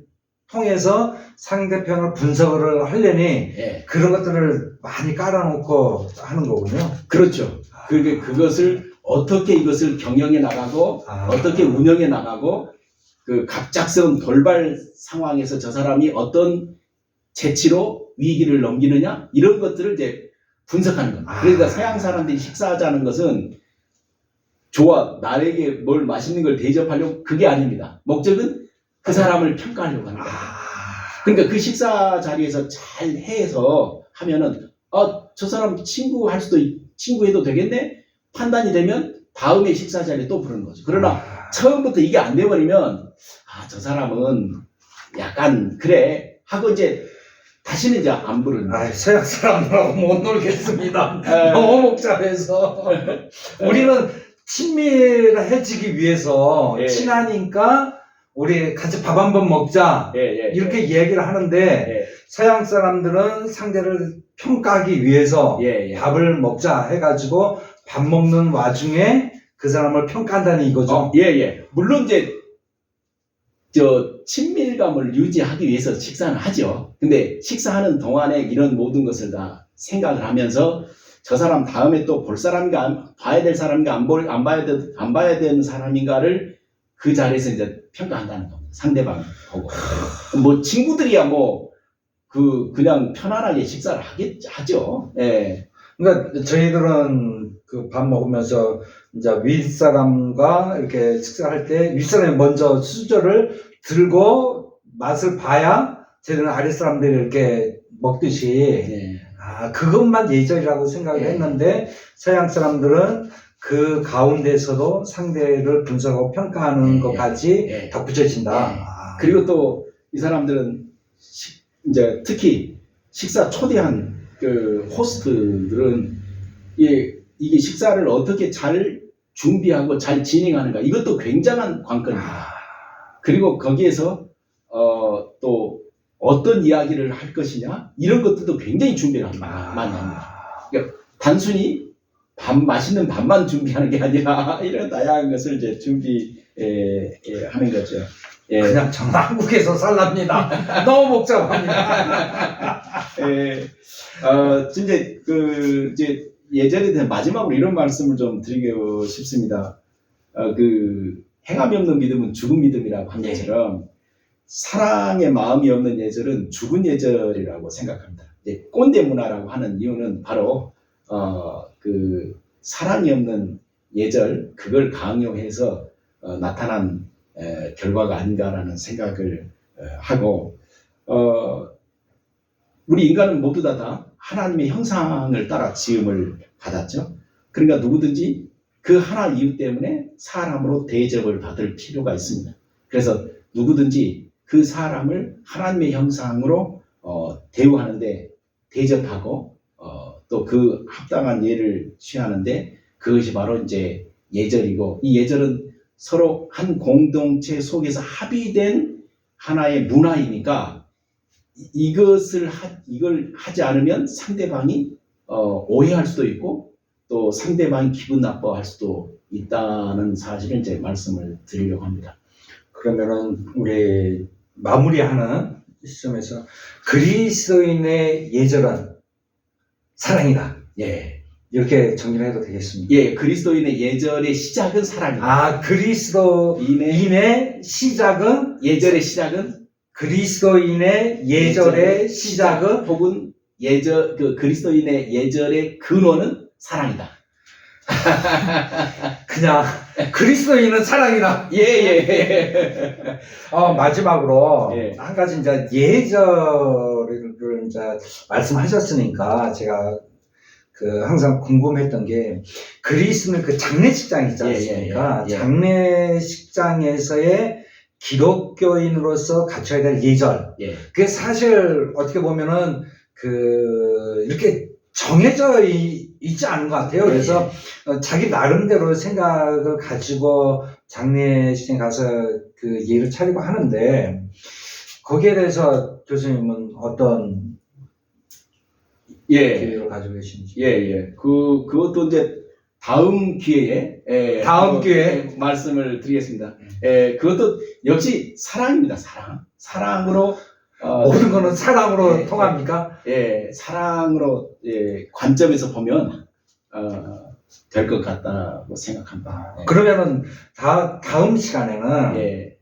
통해서 상대편을 분석을 하려니 예. 그런 것들을 많이 깔아놓고 하는 거군요. 그렇죠. 그것을 어떻게 이것을 경영해 나가고 아. 어떻게 운영해 나가고 그 갑작스러운 돌발 상황에서 저 사람이 어떤 재치로 위기를 넘기느냐 이런 것들을 이제 분석하는 겁니다. 그러니까 서양 사람들이 식사하자는 것은 좋아 나에게 뭘 맛있는 걸 대접하려고 그게 아닙니다. 목적은 그 사람을 평가하려고 하는 거예요. 그러니까 그 식사 자리에서 잘 해서 하면은 저 사람 친구해도 되겠네 판단이 되면 다음에 식사 자리에 또 부르는 거죠. 그러나 처음부터 이게 안 돼버리면 저 사람은 약간 그래 하고 이제 다시는 이제 안 부르는 거예요. 서양 사람들하고 못 놀겠습니다. 너무 복잡해서. 우리는 친밀해지기 위해서 예. 친하니까 우리 같이 밥 한번 먹자. 예. 이렇게 얘기를 하는데 예. 서양 사람들은 상대를 평가하기 위해서 예. 밥을 먹자 해가지고 밥 먹는 와중에 그 사람을 평가한다는 이거죠. 예. 물론 이제 친밀감을 유지하기 위해서 식사는 하죠. 근데 식사하는 동안에 이런 모든 것을 다 생각을 하면서 저 사람 다음에 또 볼 사람인가 봐야 될 사람인가 안 봐야 되는 사람인가를 그 자리에서 이제 평가한다는 겁니다. 상대방 보고. 뭐 친구들이야 그냥 편안하게 식사를 하죠. 예. 그러니까 저희들은 그 밥 먹으면서 이제 윗사람과 이렇게 식사할 때 윗사람이 먼저 수저를 들고 맛을 봐야 저희들은 아랫사람들이 이렇게 먹듯이 예. 그것만 예절이라고 생각을 예. 했는데 서양 사람들은 그 가운데서도 상대를 분석하고 평가하는 것까지 덧붙여진다. 그리고 또 이 사람들은 이제 특히 식사 초대한 그 호스트들은 이게 식사를 어떻게 잘 준비하고 잘 진행하는가 이것도 굉장한 관건입니다. 그리고 거기에서 또 어떤 이야기를 할 것이냐 이런 것들도 굉장히 준비를 많이 합니다. 그러니까 단순히 맛있는 밥만 준비하는 게 아니라 이런 다양한 것을 이제 준비하는 거죠. 예. 그냥 전 한국에서 살랍니다. 너무 복잡합니다. 진짜 이제 예전에 대한 마지막으로 이런 말씀을 좀 드리고 싶습니다. 행함이 없는 믿음은 죽은 믿음이라고 한 것처럼 사랑의 마음이 없는 예절은 죽은 예절이라고 생각합니다. 이제 꼰대 문화라고 하는 이유는 바로 사랑이 없는 예절 그걸 강요해서 나타난 결과가 아닌가라는 생각을 하고 우리 인간은 모두 다 하나님의 형상을 따라 지음을 받았죠. 그러니까 누구든지 그 하나 이유 때문에 사람으로 대접을 받을 필요가 있습니다. 그래서 누구든지 그 사람을 하나님의 형상으로 대우하는데 대접하고 또 그 합당한 예를 취하는데 그것이 바로 이제 예절이고 이 예절은 서로 한 공동체 속에서 합의된 하나의 문화이니까 이걸 하지 않으면 상대방이 오해할 수도 있고 또 상대방이 기분 나빠할 수도 있다는 사실을 이제 말씀을 드리려고 합니다. 그러면은 우리 마무리하는 시점에서 그리스도인의 예절은 사랑이다. 예. 이렇게 정리를 해도 되겠습니다. 예, 그리스도인의 예절의 시작은 사랑입니다. 그리스도인의 시작은 예절의 시작은 그리스도인의 예절의 시작은 혹은 그리스도인의 예절의 근원은 사랑이다. 그냥 그리스도인은 사랑이다. 예. 마지막으로 예. 한 가지 이제 예절을 이제 말씀하셨으니까 제가 항상 궁금했던 게 그리스도는 그 장례식장 있지 않습니까? 예. 장례식장에서의 기독교인으로서 갖춰야 될 예절. 예. 그게 사실 어떻게 보면은 이렇게 정해져 있지 않은 것 같아요. 그래서 자기 나름대로 생각을 가지고 장례식장에 가서 그 예를 차리고 하는데 거기에 대해서 교수님은 어떤 예, 기회를 가지고 계신지. 예. 그것도 이제 다음 기회에 다음 또, 기회에? 말씀을 드리겠습니다. 그것도 역시 사랑입니다. 사랑으로 모든 거는 사랑으로 예, 통합니까? 사랑으로 관점에서 보면 될 것 같다고 생각합니다. 그러면은 다음 시간에는 예,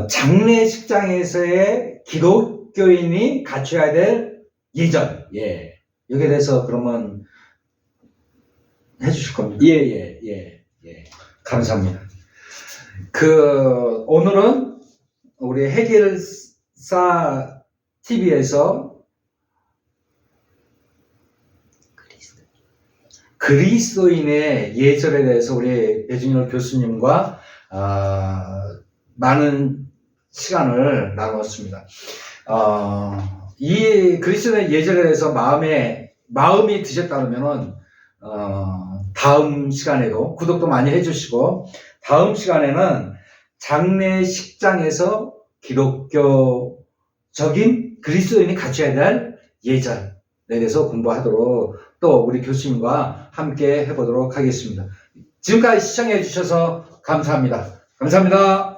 장례식장에서의 기독교인이 갖춰야 될 예절, 예, 여기에 대해서 그러면 해주실 겁니다. 예. 감사합니다. 오늘은 우리 해결사 TV에서 그리스도인의 예절에 대해서 우리 배준열 교수님과 많은 시간을 나누었습니다. 이 그리스도인의 예절에 대해서 마음이 드셨다면은 다음 시간에도 구독도 많이 해주시고, 다음 시간에는 장례식장에서 기독교적인 그리스도인이 갖춰야 될 예절에 대해서 공부하도록 또 우리 교수님과 함께 해보도록 하겠습니다. 지금까지 시청해 주셔서 감사합니다. 감사합니다.